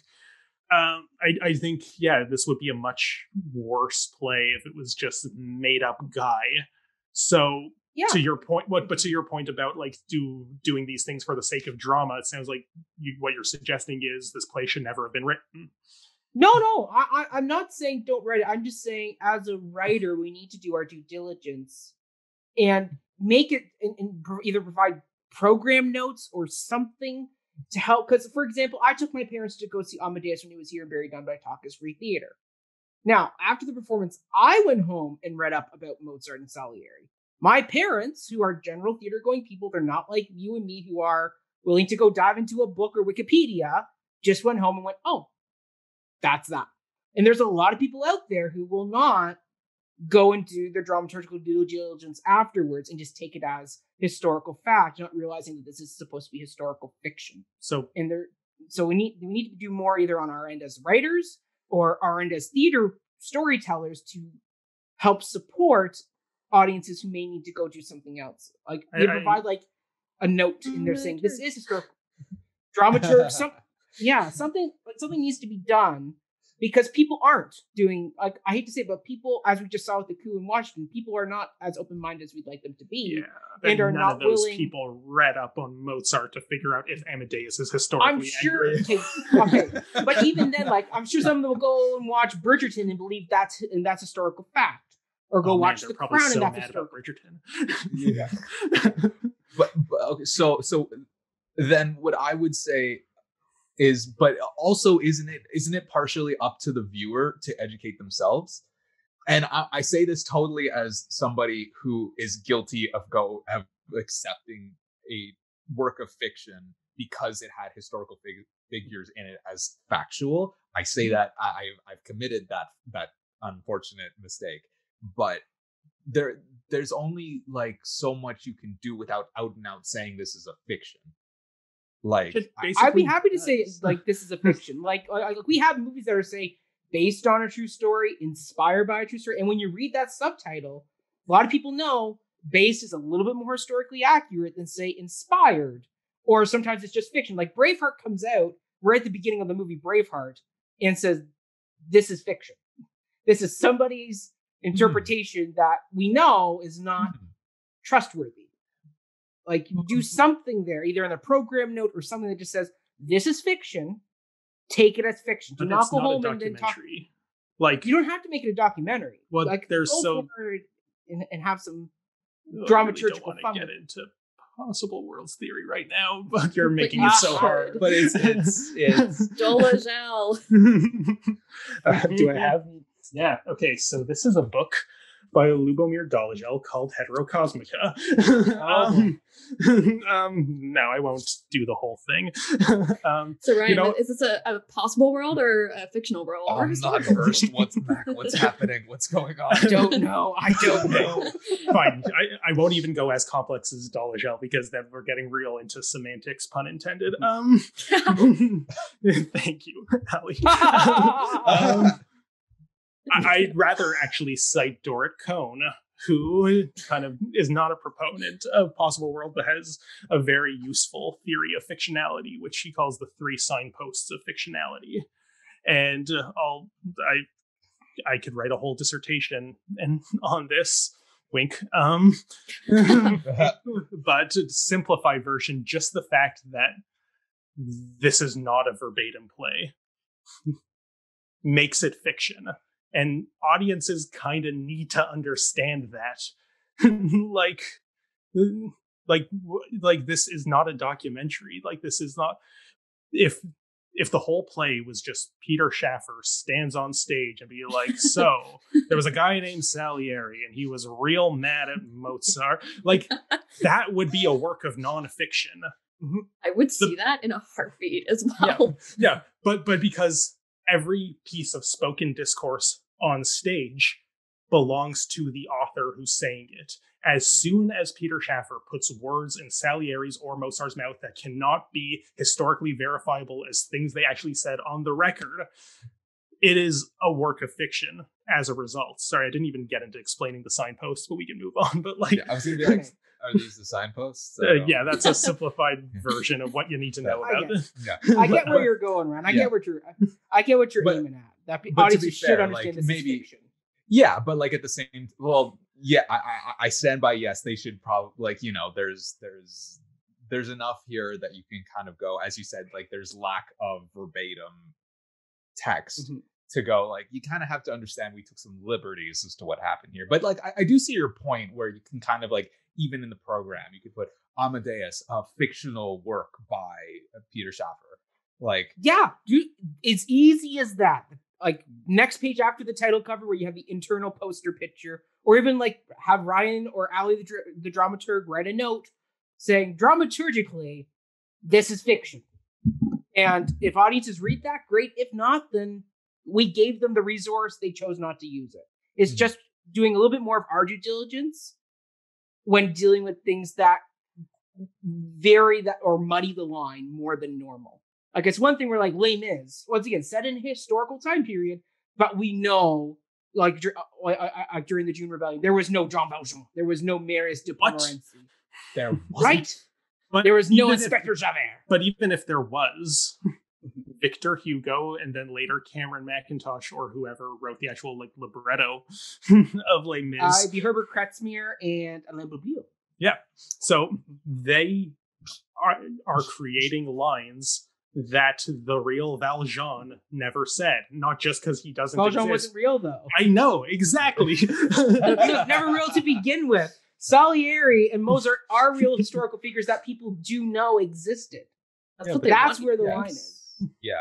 I think, this would be a much worse play if it was just made up guy. So to your point, to your point about like doing these things for the sake of drama, it sounds like what you're suggesting is this play should never have been written. No, I'm not saying don't write it. I'm just saying, as a writer, we need to do our due diligence and make it and either provide program notes or something to help. Because, for example, I took my parents to go see Amadeus when he was here in Barry done by Talka's Free Theater. Now, after the performance, I went home and read up about Mozart and Salieri. My parents, who are general theater going people, they're not like you and me who are willing to go dive into a book or Wikipedia, just went home and went, oh, that's that. And there's a lot of people out there who will not go into their dramaturgical due diligence afterwards and just take it as historical fact, not realizing that this is supposed to be historical fiction. So we need to do more either on our end as writers or our end as theater storytellers to help support audiences who may need to go do something else. Like they provide like a note in there saying this is historical. Dramaturg, something needs to be done. Because people aren't doing, like, I hate to say it, but people, as we just saw with the coup in Washington, people are not as open-minded as we'd like them to be. Yeah, and are none not of those willing. People read up on Mozart to figure out if Amadeus is historically I'm sure. Okay, but even then, like, I'm sure some of them will go and watch Bridgerton and believe that's historical fact, or go watch The Crown and that's historical. Bridgerton. Yeah. but okay, so then what I would say is, but also isn't it partially up to the viewer to educate themselves? And I say this totally as somebody who is guilty of accepting a work of fiction because it had historical figures in it as factual. I say that I've committed that unfortunate mistake, but there's only like so much you can do without out and out saying this is a fiction. Like, I'd be happy to say like this is a fiction. Like we have movies that are say based on a true story, inspired by a true story, and when you read that subtitle, a lot of people know based is a little bit more historically accurate than say inspired, or sometimes it's just fiction. Like Braveheart comes out right at the beginning of the movie Braveheart and says this is fiction. This is somebody's interpretation that we know is not trustworthy. Like, do something there, either in a program note or something that just says, this is fiction. Take it as fiction. Do not go home and then talk. Like, you don't have to make it a documentary. Well, like, there's so... and have some dramaturgical fun. I don't want to get into possible worlds theory right now, but you're making it so hard. But it's Dolagel. Do I have... Yeah, okay, so this is a book by Lubomir Dolagel called Heterocosmica. No, I won't do the whole thing. So Ryan, is this a possible world or a fictional world? I'm not versed. What's happening? What's going on? I don't know. Fine. I won't even go as complex as Dolagel because then we're getting real into semantics, pun intended. Thank you, Ali. I'd rather actually cite Dorrit Cohn, who kind of is not a proponent of possible world, but has a very useful theory of fictionality, which she calls the 3 signposts of fictionality. And I could write a whole dissertation on this. Wink. But to simplify version, just the fact that this is not a verbatim play makes it fiction. And audiences kind of need to understand that. like this is not a documentary. Like this is not, if the whole play was just Peter Shaffer stands on stage and be like, so there was a guy named Salieri and he was real mad at Mozart. Like that would be a work of nonfiction. I would see that in a heartbeat as well. Yeah. But because every piece of spoken discourse on stage belongs to the author who's saying it. As soon as Peter Shaffer puts words in Salieri's or Mozart's mouth that cannot be historically verifiable as things they actually said on the record, it is a work of fiction as a result. Sorry, I didn't even get into explaining the signposts, but we can move on. But like, I was going to be like, are these the signposts? Yeah, that's a simplified version of what you need to know about this. I get where you're going, Ron. I get what you're aiming at. That audiences should understand this is fiction. Yeah, but like at the same, yeah, I stand by. Yes, they should probably like there's enough here that you can kind of go, as you said, like there's lack of verbatim text to go like you kind of have to understand we took some liberties as to what happened here. But like I do see your point where you can kind of like even in the program you could put Amadeus, a fictional work by Peter Shaffer. Like yeah, it's easy as that. Like next page after the title cover where you have the internal poster picture, or even like have Ryan or Ali the dramaturg write a note saying dramaturgically this is fiction. And if audiences read that, great. If not, then we gave them the resource. They chose not to use it. It's just doing a little bit more of our due diligence when dealing with things that vary that or muddy the line more than normal. Like, it's one thing where, like, Les Mis, once again, set in a historical time period, but we know, like, during the June Rebellion, there was no Jean Valjean. There was no Marius de Pomerance. There wasn't. Right? But there was no Inspector Javert. But even if there was, Victor Hugo and then later Cameron Mackintosh or whoever wrote the actual like libretto of Les Mis. It'd be Herbert Kretzmer and Alain Boublil. Yeah. So they are creating lines that the real Valjean never said. Not just because he doesn't Valjean exist. wasn't real, though. I know, exactly. He was never real to begin with. Salieri and Mozart are real historical figures that people do know existed. That's where the line is. Yeah.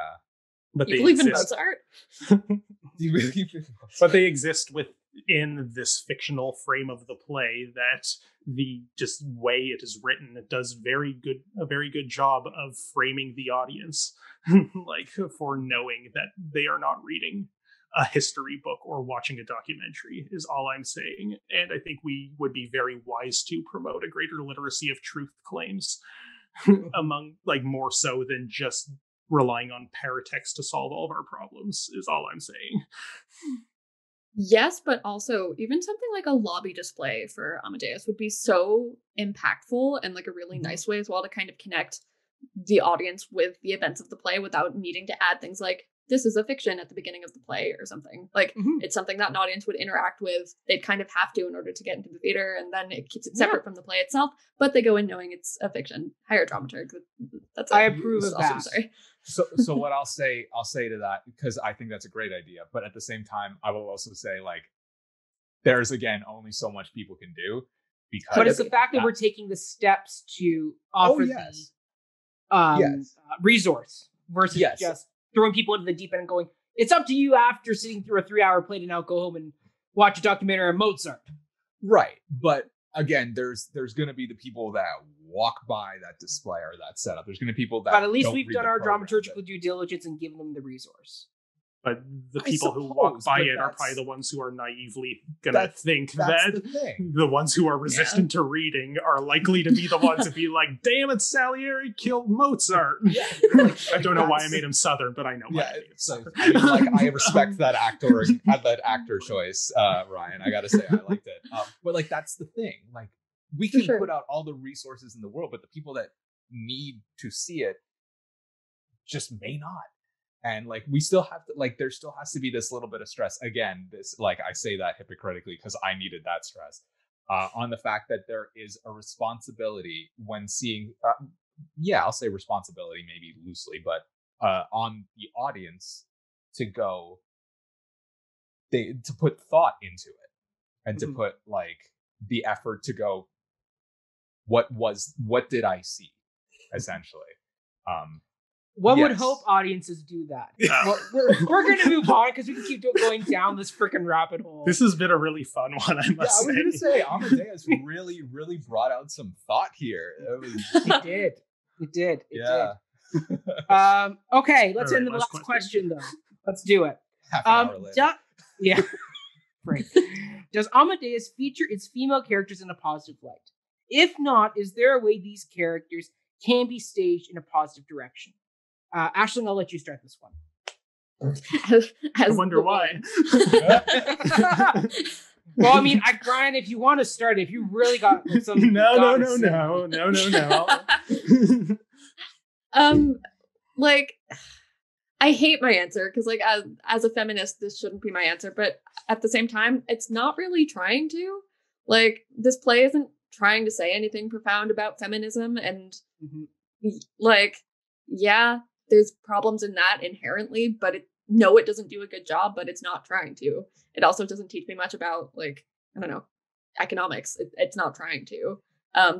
But You they believe in exist. Mozart? Do you believe in But they exist within this fictional frame of the play that the just way it is written, it does a very good job of framing the audience, like for knowing that they are not reading a history book or watching a documentary is all I'm saying. And I think we would be very wise to promote a greater literacy of truth claims among, like, more so than just relying on paratext to solve all of our problems is all I'm saying. Yes, but also even something like a lobby display for Amadeus would be so impactful and like a really nice way as well to kind of connect the audience with the events of the play without needing to add things like this is a fiction at the beginning of the play or something. Like it's something that an audience would interact with. They'd kind of have to in order to get into the theater, and then it keeps it separate from the play itself, but they go in knowing it's a fiction. Hire a dramaturg. That's it. I approve of that. Sorry. So what I'll say to that, because I think that's a great idea, but at the same time, I will also say, like, there's again only so much people can do, because But it's the fact that we're taking the steps to offer the resource versus just throwing people into the deep end and going, it's up to you after sitting through a 3-hour play to now go home and watch a documentary on Mozart. Right. But again, there's going to be the people that walk by that display or that setup. There's going to be people that. But at least don't we've read done the our program, dramaturgical due diligence and given them the resource. But the I people who walk suppose, by but it are that's- probably the ones who are naively gonna think that's that the thing. the ones who are resistant to reading are likely to be the ones to be like, damn it, Salieri killed Mozart. Yeah, I don't know why I made him Southern, but I know why Yeah, I made him so, Southern. I mean, like, I respect that actor choice, Ryan. I gotta say, I liked it. But like, that's the thing. Like, we can put out all the resources in the world, but the people that need to see it just may not. And like, we still have to, like, there still has to be this little bit of stress. Again, this, like, I say that hypocritically because I needed that stress on the fact that there is a responsibility when seeing, I'll say responsibility maybe loosely, but on the audience to go, to put thought into it and to put like the effort to go, what did I see, essentially? One would hope audiences do that. We're going to move on because we can keep going down this freaking rabbit hole. This has been a really fun one, I must say. I was going to say, Amadeus really, really brought out some thought here. It did. Okay, let's end the last question, though. Let's do it. Half an hour later. Right. Does Amadeus feature its female characters in a positive light? If not, is there a way these characters can be staged in a positive direction? Ashley, I'll let you start this one. I wonder why. Well, I mean, Brian, if you want to start, if you really got some, No. Like, I hate my answer because, like, as a feminist, this shouldn't be my answer. But at the same time, it's not really trying to. Like, this play isn't trying to say anything profound about feminism, and like, yeah, there's problems in that inherently, but it doesn't do a good job, but it's not trying to. It also doesn't teach me much about, like, I don't know, economics. It's not trying to.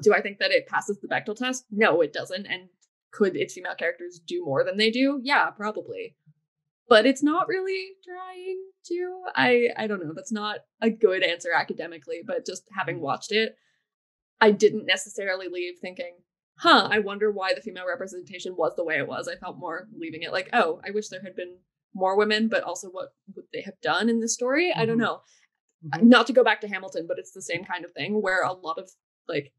Do I think that it passes the Bechdel test? No, it doesn't. And could its female characters do more than they do? Yeah, probably. But it's not really trying to. I don't know. That's not a good answer academically, but just having watched it, I didn't necessarily leave thinking, I wonder why the female representation was the way it was. I felt more leaving it like, oh, I wish there had been more women, but also what would they have done in this story? I don't know. Not to go back to Hamilton, but it's the same kind of thing where a lot of like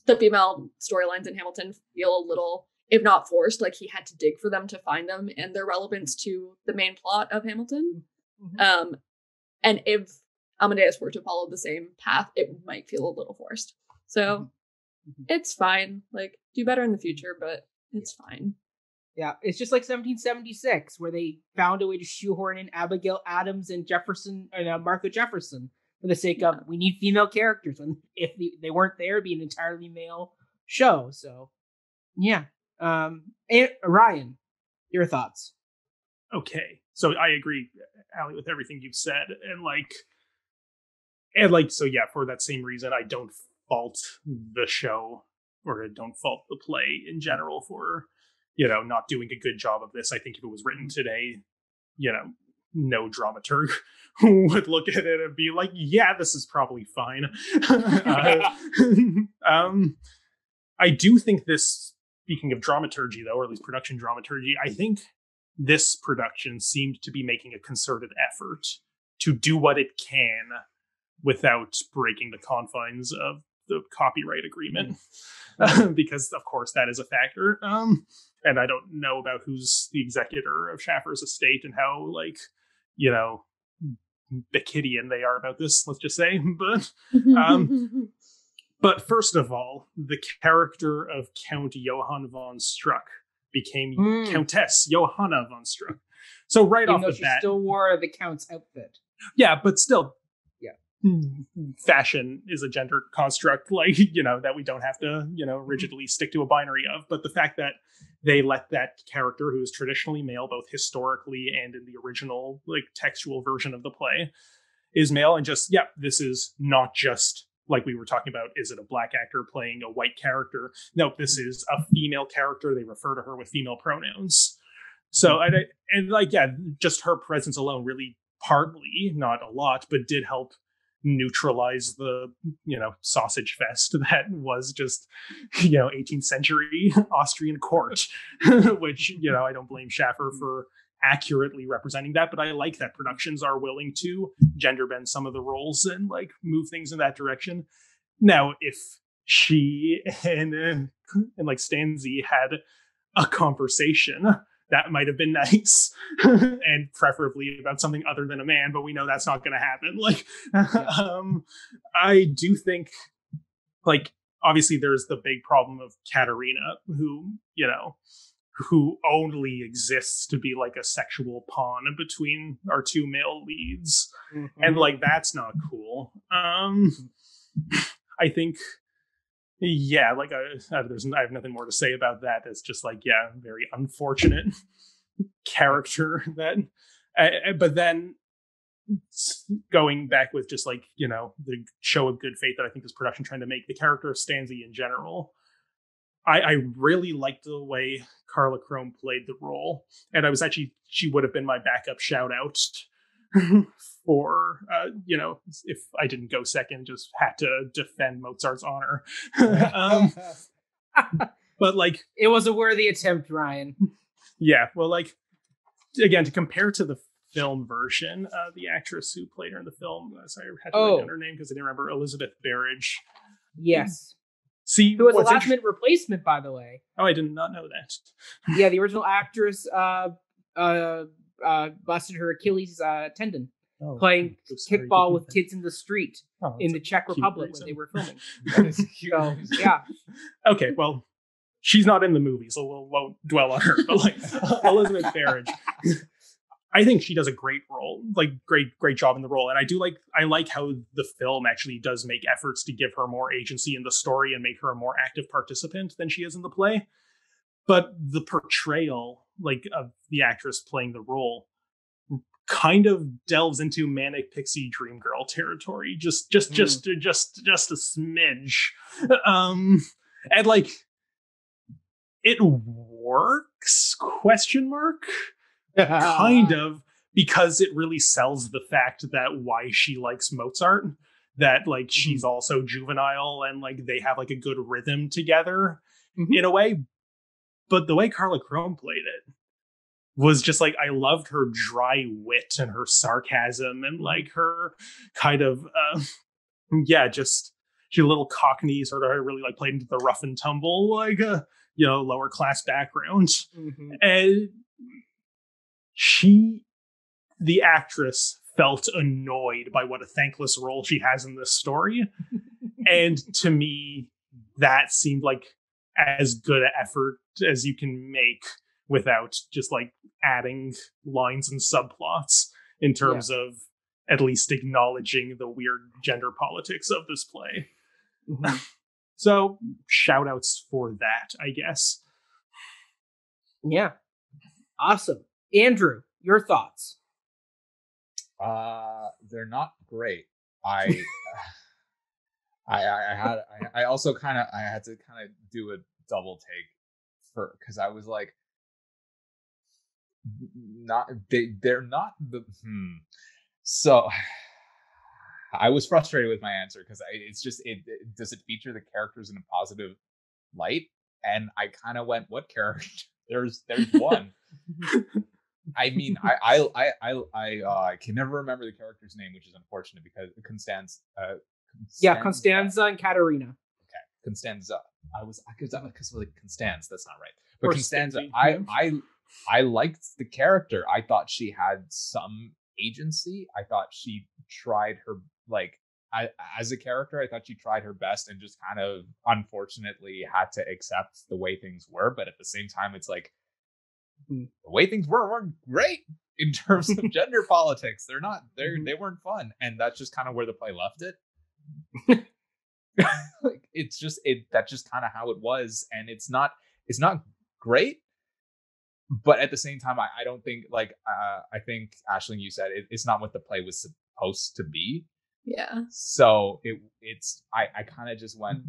the female storylines in Hamilton feel a little, if not forced, like he had to dig for them to find them and their relevance to the main plot of Hamilton. And if Amadeus were to follow the same path, it might feel a little forced. So it's fine. Like, do better in the future, but it's fine. Yeah, it's just like 1776, where they found a way to shoehorn in Abigail Adams and Jefferson and Martha Jefferson for the sake of we need female characters, and if they weren't there, it'd be an entirely male show. So, yeah. And Ryan, your thoughts? Okay, so I agree, Allie, with everything you've said, so yeah, for that same reason, I don't fault the show, or I don't fault the play in general for, not doing a good job of this. I think if it was written today, no dramaturg would look at it and be like, yeah, this is probably fine. I do think this, speaking of dramaturgy though, or at least production dramaturgy, I think this production seemed to be making a concerted effort to do what it can without breaking the confines of the copyright agreement, because of course that is a factor. And I don't know about who's the executor of Shaffer's estate and how, Bacchidian they are about this, let's just say. But first of all, the character of Count Johann von Struck became Countess Johanna von Struck. So right off the bat, she still wore the Count's outfit. Yeah, but still, fashion is a gender construct, that we don't have to, rigidly stick to a binary of. But the fact that they let that character, who is traditionally male, both historically and in the original, textual version of the play, is male, and just, this is not just, like we were talking about, is it a black actor playing a white character? No, this is a female character. They refer to her with female pronouns. So, just her presence alone really partly, not a lot, but did help neutralize the sausage fest that was just 18th century Austrian court, which I don't blame Shaffer for accurately representing that, but I like that productions are willing to gender bend some of the roles and move things in that direction. Now, if she and Stanzi had a conversation, that might have been nice, and preferably about something other than a man, but we know that's not going to happen. I do think, obviously there's the big problem of Katerina, who only exists to be a sexual pawn between our two male leads. And that's not cool. I think, I have nothing more to say about that. It's just very unfortunate character that, but then going back with just the show of good faith that I think this production trying to make, the character of Stanzi in general, I really liked the way Carla Crome played the role, and she would have been my backup shout out for if I didn't go second, just had to defend Mozart's honor. But it was a worthy attempt, Ryan. Yeah, well, again, to compare to the film version, the actress who played her in the film, sorry, I had to write down her name because I didn't remember, Elizabeth Barrage. Yes. See, who was a last-minute replacement, by the way. Oh, I did not know that. Yeah, the original actress busted her Achilles tendon playing kickball with kids in the street in the Czech Republic when they were filming. That is cute. So, yeah. Okay, well, she's not in the movie, so we won't dwell on her. But Elizabeth Barrage, I think she does a great role, great job in the role. And I like how the film actually does make efforts to give her more agency in the story and make her a more active participant than she is in the play. But the portrayal, of the actress playing the role, kind of delves into manic pixie dream girl territory, just a smidge. And it works, ? Kind of, because it really sells the fact that why she likes Mozart, that she's also juvenile and they have a good rhythm together. in a way. But the way Carla Crone played it was just like, I loved her dry wit and her sarcasm and like her kind of, just she a little cockney sort of really like played into the rough and tumble, like lower class background. And the actress felt annoyed by what a thankless role she has in this story. And to me, that seemed like as good an effort as you can make without just like adding lines and subplots in terms of at least acknowledging the weird gender politics of this play. So shout outs for that, I guess. Yeah. Awesome. Andrew, your thoughts? They're not great. I also I had to kind of do a double take because I was like, they're not the So I was frustrated with my answer because it's just does it feature the characters in a positive light? And I kind of went, what character? There's one. I mean, I can never remember the character's name, which is unfortunate because Constanza. Constanza and Katerina. Okay, Constanza. Because like Constanza, that's not right. But Constanza, I liked the character. I thought she had some agency. I thought she tried her as a character. I thought she tried her best and just kind of unfortunately had to accept the way things were. But at the same time, it's like the way things weren't great in terms of gender politics. They weren't fun, and that's just kind of where the play left it. That's just kind of how it was, and it's not great. But at the same time, I don't think I think Aisling, you said it's not what the play was supposed to be. Yeah. So I kind of just went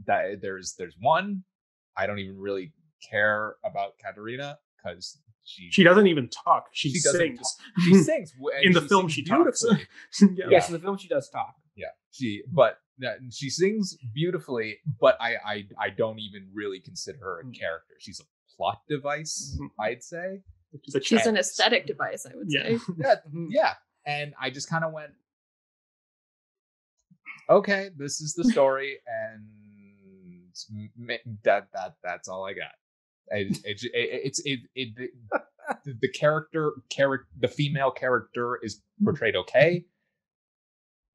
that there's one. I don't even really care about Katerina because she doesn't even talk. She sings. She sings in the film. She talks. Yes, in the film she does talk. Yeah, she sings beautifully, but I don't even really consider her a character. She's a plot device, I'd say. She's an aesthetic device, I would say. Yeah. And I just kind of went, okay, this is the story, and that's all I got. The character, the female character is portrayed okay.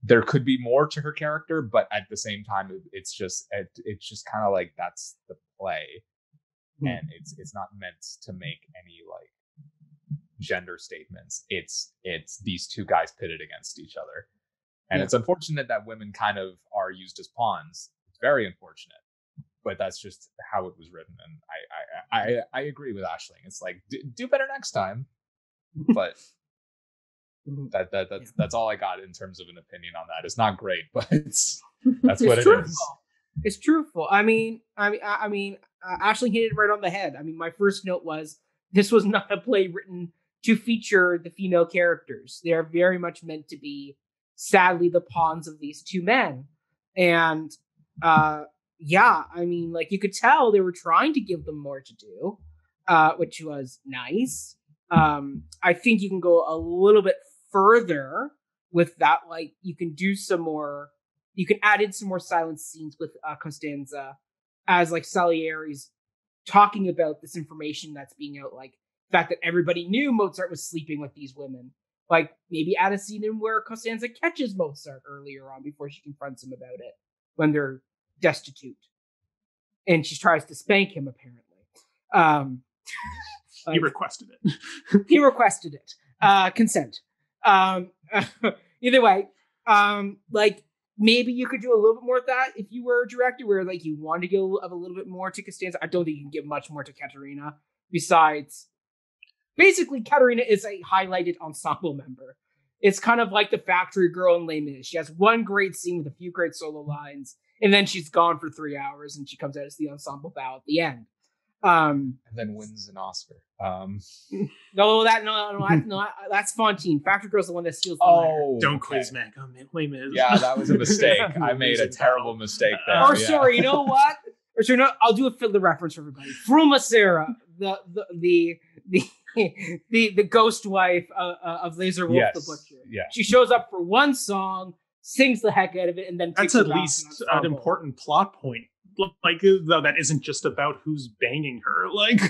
There could be more to her character, but at the same time, it's just kind of like that's the play, and it's not meant to make any gender statements. It's these two guys pitted against each other, and it's unfortunate that women kind of are used as pawns. It's very unfortunate, but that's just how it was written, and I agree with Aisling. It's like do better next time, but. That's all I got in terms of an opinion on that. It's not great, but that's what it is. It's truthful. I mean, Aisling hit it right on the head. I mean, my first note was this was not a play written to feature the female characters. They are very much meant to be, sadly, the pawns of these two men. And I mean, you could tell they were trying to give them more to do, which was nice. I think you can go a little bit further with that. You can do some more, you can add in some more silent scenes with Costanza as Salieri's talking about this information that's being out, the fact that everybody knew Mozart was sleeping with these women. Maybe add a scene in where Costanza catches Mozart earlier on before she confronts him about it when they're destitute. And she tries to spank him, apparently. He requested it. Consent. Either way, maybe you could do a little bit more of that if you were a director, where you want to give a little bit more to Costanza. I don't think you can give much more to Katerina. Besides, basically, Katerina is a highlighted ensemble member. It's kind of like the factory girl in Les Mis. She has one great scene with a few great solo lines, and then she's gone for 3 hours, and she comes out as the ensemble bow at the end. And then wins an Oscar. No, that's Fontaine. Factory Girl's the one that steals the ladder. Don't quiz Mac on Les Mis. Yeah, that was a mistake. I made a terrible mistake there. Sorry, you know what? So I'll do a fiddler reference for everybody. Fruma Sarah, the ghost wife of Laser Wolf the Butcher. Yeah. She shows up for one song, sings the heck out of it, and then that's takes at least an important plot point. Like, though, that isn't just about who's banging her. Like,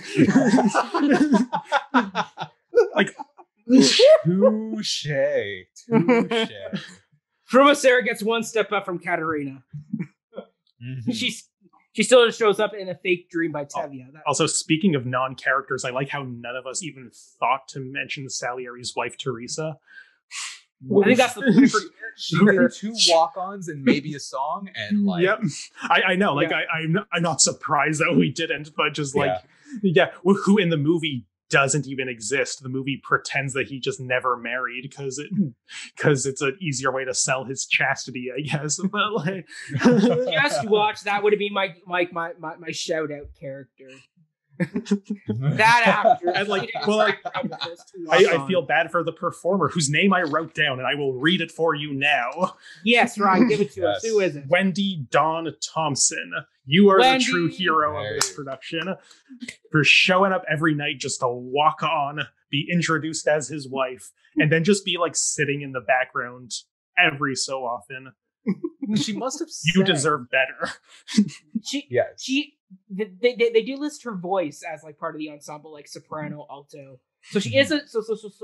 like, touche. Fruma Sarah gets one step up from Katerina. Mm-hmm. She still shows up in a fake dream by Tevye. Also, speaking of non-characters, I like how none of us even thought to mention Salieri's wife, Teresa. I think that's the point for she did 2 walk-ons and maybe a song, and like, yep, I know. Like, I'm not surprised that we didn't, but just like, who in the movie doesn't even exist? The movie pretends that he just never married because it's an easier way to sell his chastity, I guess. But like, just watch, that would have been my shout out character. That actor. And like, well, I feel bad for the performer whose name I wrote down, and I will read it for you now. Yes, Ryan, give it to us. Who is it? Wendy Dawn Thompson. You are the true hero of this production for showing up every night just to walk on, be introduced as his wife, and then just be like sitting in the background every so often. She must have said, you deserve better. They do list her voice as like part of the ensemble, like soprano, alto. So she is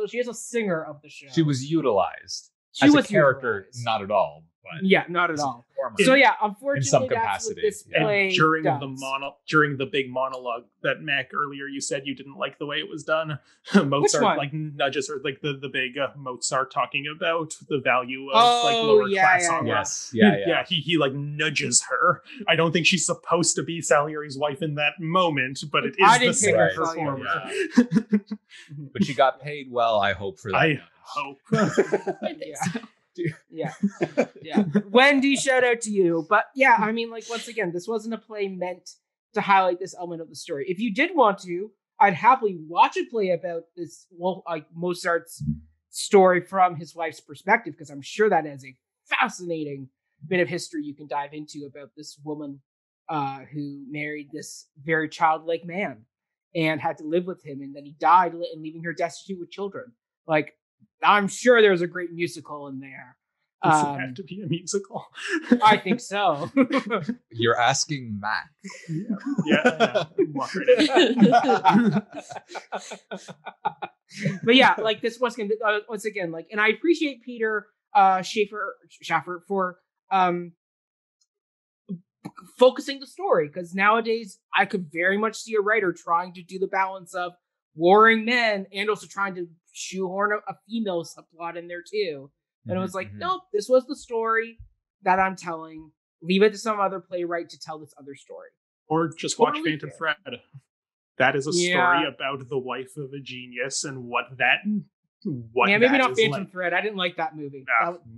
she is a singer of the show. She was utilized. She was a character, not at all. But yeah, not at all. So yeah, unfortunately, in some that's what capacity. this play during does. during the big monologue that Mac earlier, you said you didn't like the way it was done. Mozart like nudges her, like the big Mozart talking about the value of like lower class opera. Yeah. He like nudges her. I don't think she's supposed to be Salieri's wife in that moment, but it is the singer performer. Yeah. But she got paid well, I hope, for that. I hope. I think so. Yeah. Wendy, shout out to you. But yeah, I mean, like, once again, this wasn't a play meant to highlight this element of the story. If you did want to, I'd happily watch a play about this, well, like Mozart's story from his wife's perspective, because I'm sure that is a fascinating bit of history you can dive into about this woman who married this very childlike man and had to live with him, and then he died, and leaving her destitute with children. Like, I'm sure there's a great musical in there. Does it have to be a musical? I think so. You're asking Matt. Yeah. But yeah, like this once again, like, and I appreciate Peter Shaffer for focusing the story, because nowadays I could very much see a writer trying to do the balance of warring men and also trying to shoehorn a female subplot in there too. And it was like, nope, this was the story that I'm telling. Leave it to some other playwright to tell this other story. Or just watch Phantom Thread. That is a story about the wife of a genius and what maybe not Phantom like. Thread. I didn't like that movie.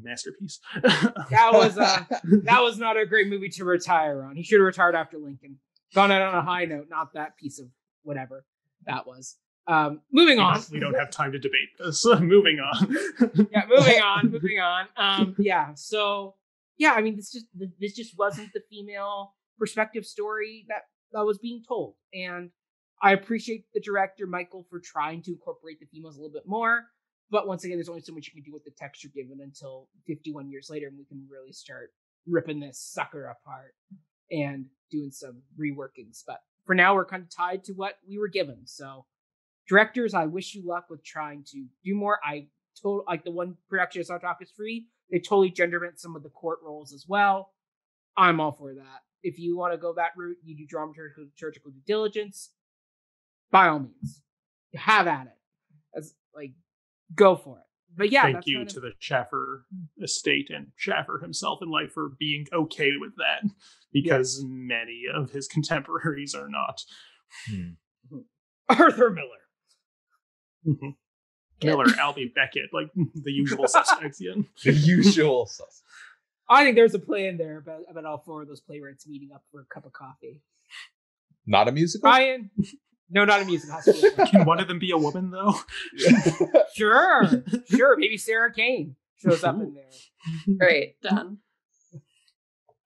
Masterpiece. that was not a great movie to retire on. He should have retired after Lincoln. Gone out on a high note, not that piece of whatever that was. Moving on. We don't have time to debate this. Moving on. Moving on. So I mean, this just wasn't the female perspective story that was being told. And I appreciate the director, Michael, for trying to incorporate the females a little bit more. But once again, there's only so much you can do with the text you're given until 51 years later, and we can really start ripping this sucker apart and doing some reworkings. But for now, we're kind of tied to what we were given. So directors, I wish you luck with trying to do more. Like the one production I saw Talk is Free, they totally gender bent some of the court roles as well. I'm all for that. If you want to go that route, you do dramaturgical due diligence, by all means, have at it. Go for it. But yeah, thank you to the Shaffer estate and Shaffer himself in life for being okay with that, because many of his contemporaries are not. Arthur Miller. Miller, Albie, Beckett, like the usual suspects. Yeah. The usual suspects. I think there's a play in there about all four of those playwrights meeting up for a cup of coffee. Not a musical? Ryan? No, not a musical. Can one of them be a woman, though? Sure. Maybe Sarah Kane shows up in there. Great, done.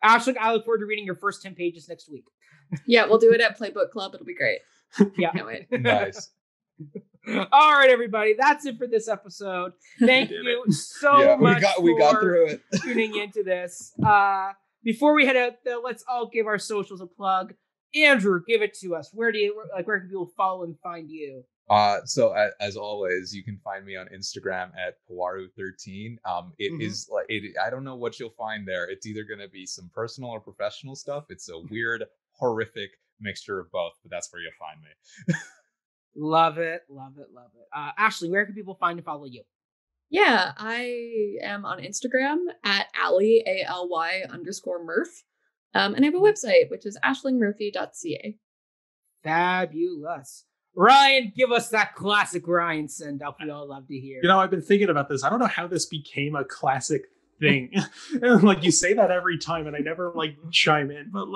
Ashley, I look forward to reading your first 10 pages next week. Yeah, we'll do it at Playbook Club. It'll be great. Yeah. Can't wait. Nice. All right, everybody. That's it for this episode. Thank you so Yeah, much. we got for through it. tuning into this. Before we head out, though, let's all give our socials a plug. Andrew, give it to us. Where can people follow and find you? So as always, you can find me on Instagram at Pawaru13. It is like I don't know what you'll find there. It's either going to be some personal or professional stuff. It's a weird, horrific mixture of both, but that's where you'll find me. Love it. Ashley, where can people find and follow you? Yeah, I am on Instagram at Ally, ALY_Murph. And I have a website, which is ashlinmurphy.ca. Fabulous. Ryan, give us that classic Ryan send-off we all love to hear. I've been thinking about this. I don't know how this became a classic thing. Like, you say that every time and I never chime in, but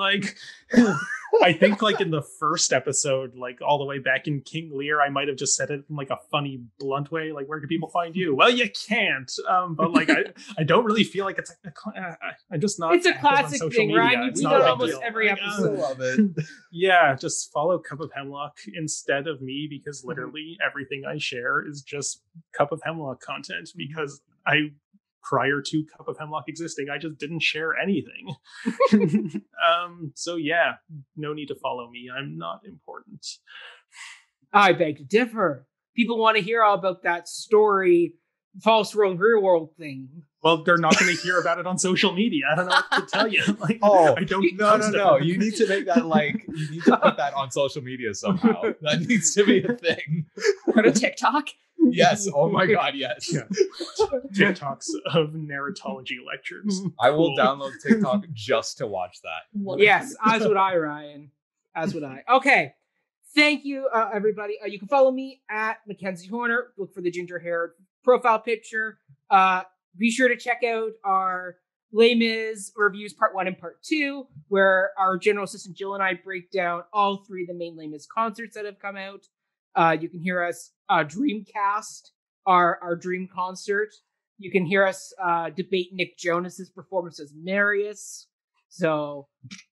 I think in the first episode, all the way back in King Lear, I might have just said it in a funny, blunt way, where can people find you? Well, you can't. But I don't really feel like it's I'm just not. It's a classic thing, right? You've done almost every episode. I love it. Yeah, just follow Cup of Hemlock instead of me, because literally everything I share is just Cup of Hemlock content, because prior to Cup of Hemlock existing, I just didn't share anything. So yeah, no need to follow me. I'm not important. I beg to differ. People want to hear all about that story, false world, real world thing. Well, they're not going to hear about it on social media. I don't know what to tell you. I don't. No. You need to make that you need to put that on social media somehow. That needs to be a thing. Go to TikTok. Yes. Oh my God. Yes. Yeah. TikToks of narratology lectures. I will download TikTok just to watch that. Yes, as would I, Ryan. As would I. Okay. Thank you, everybody. You can follow me at Mackenzie Horner. Look for the ginger hair profile picture. Be sure to check out our Les Mis reviews part 1 and part 2, where our general assistant Jill and I break down all 3 of the main Les Mis concerts that have come out. You can hear us Dreamcast, our dream concert. You can hear us debate Nick Jonas's performance as Marius. So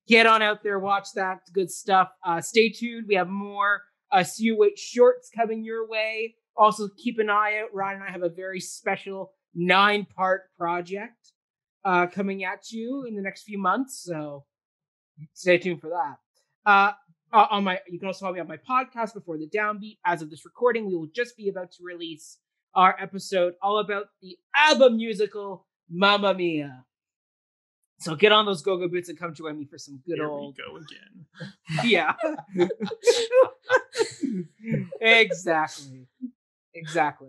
get on out there, watch that. It's good stuff. Stay tuned. We have more See You Wait shorts coming your way. Also, keep an eye out. Ryan and I have a very special 9-part project coming at you in the next few months. So stay tuned for that. You can also follow me on my podcast, Before the Downbeat. As of this recording, we will just be about to release our episode all about the ABBA musical Mamma Mia. So get on those go-go boots and come join me for some good Here old. we go again. Yeah. Exactly.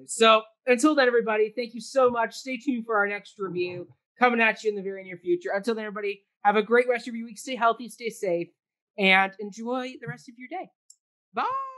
So until then, everybody, thank you so much. Stay tuned for our next review coming at you in the very near future. Until then, everybody, have a great rest of your week. Stay healthy, stay safe, and enjoy the rest of your day. Bye.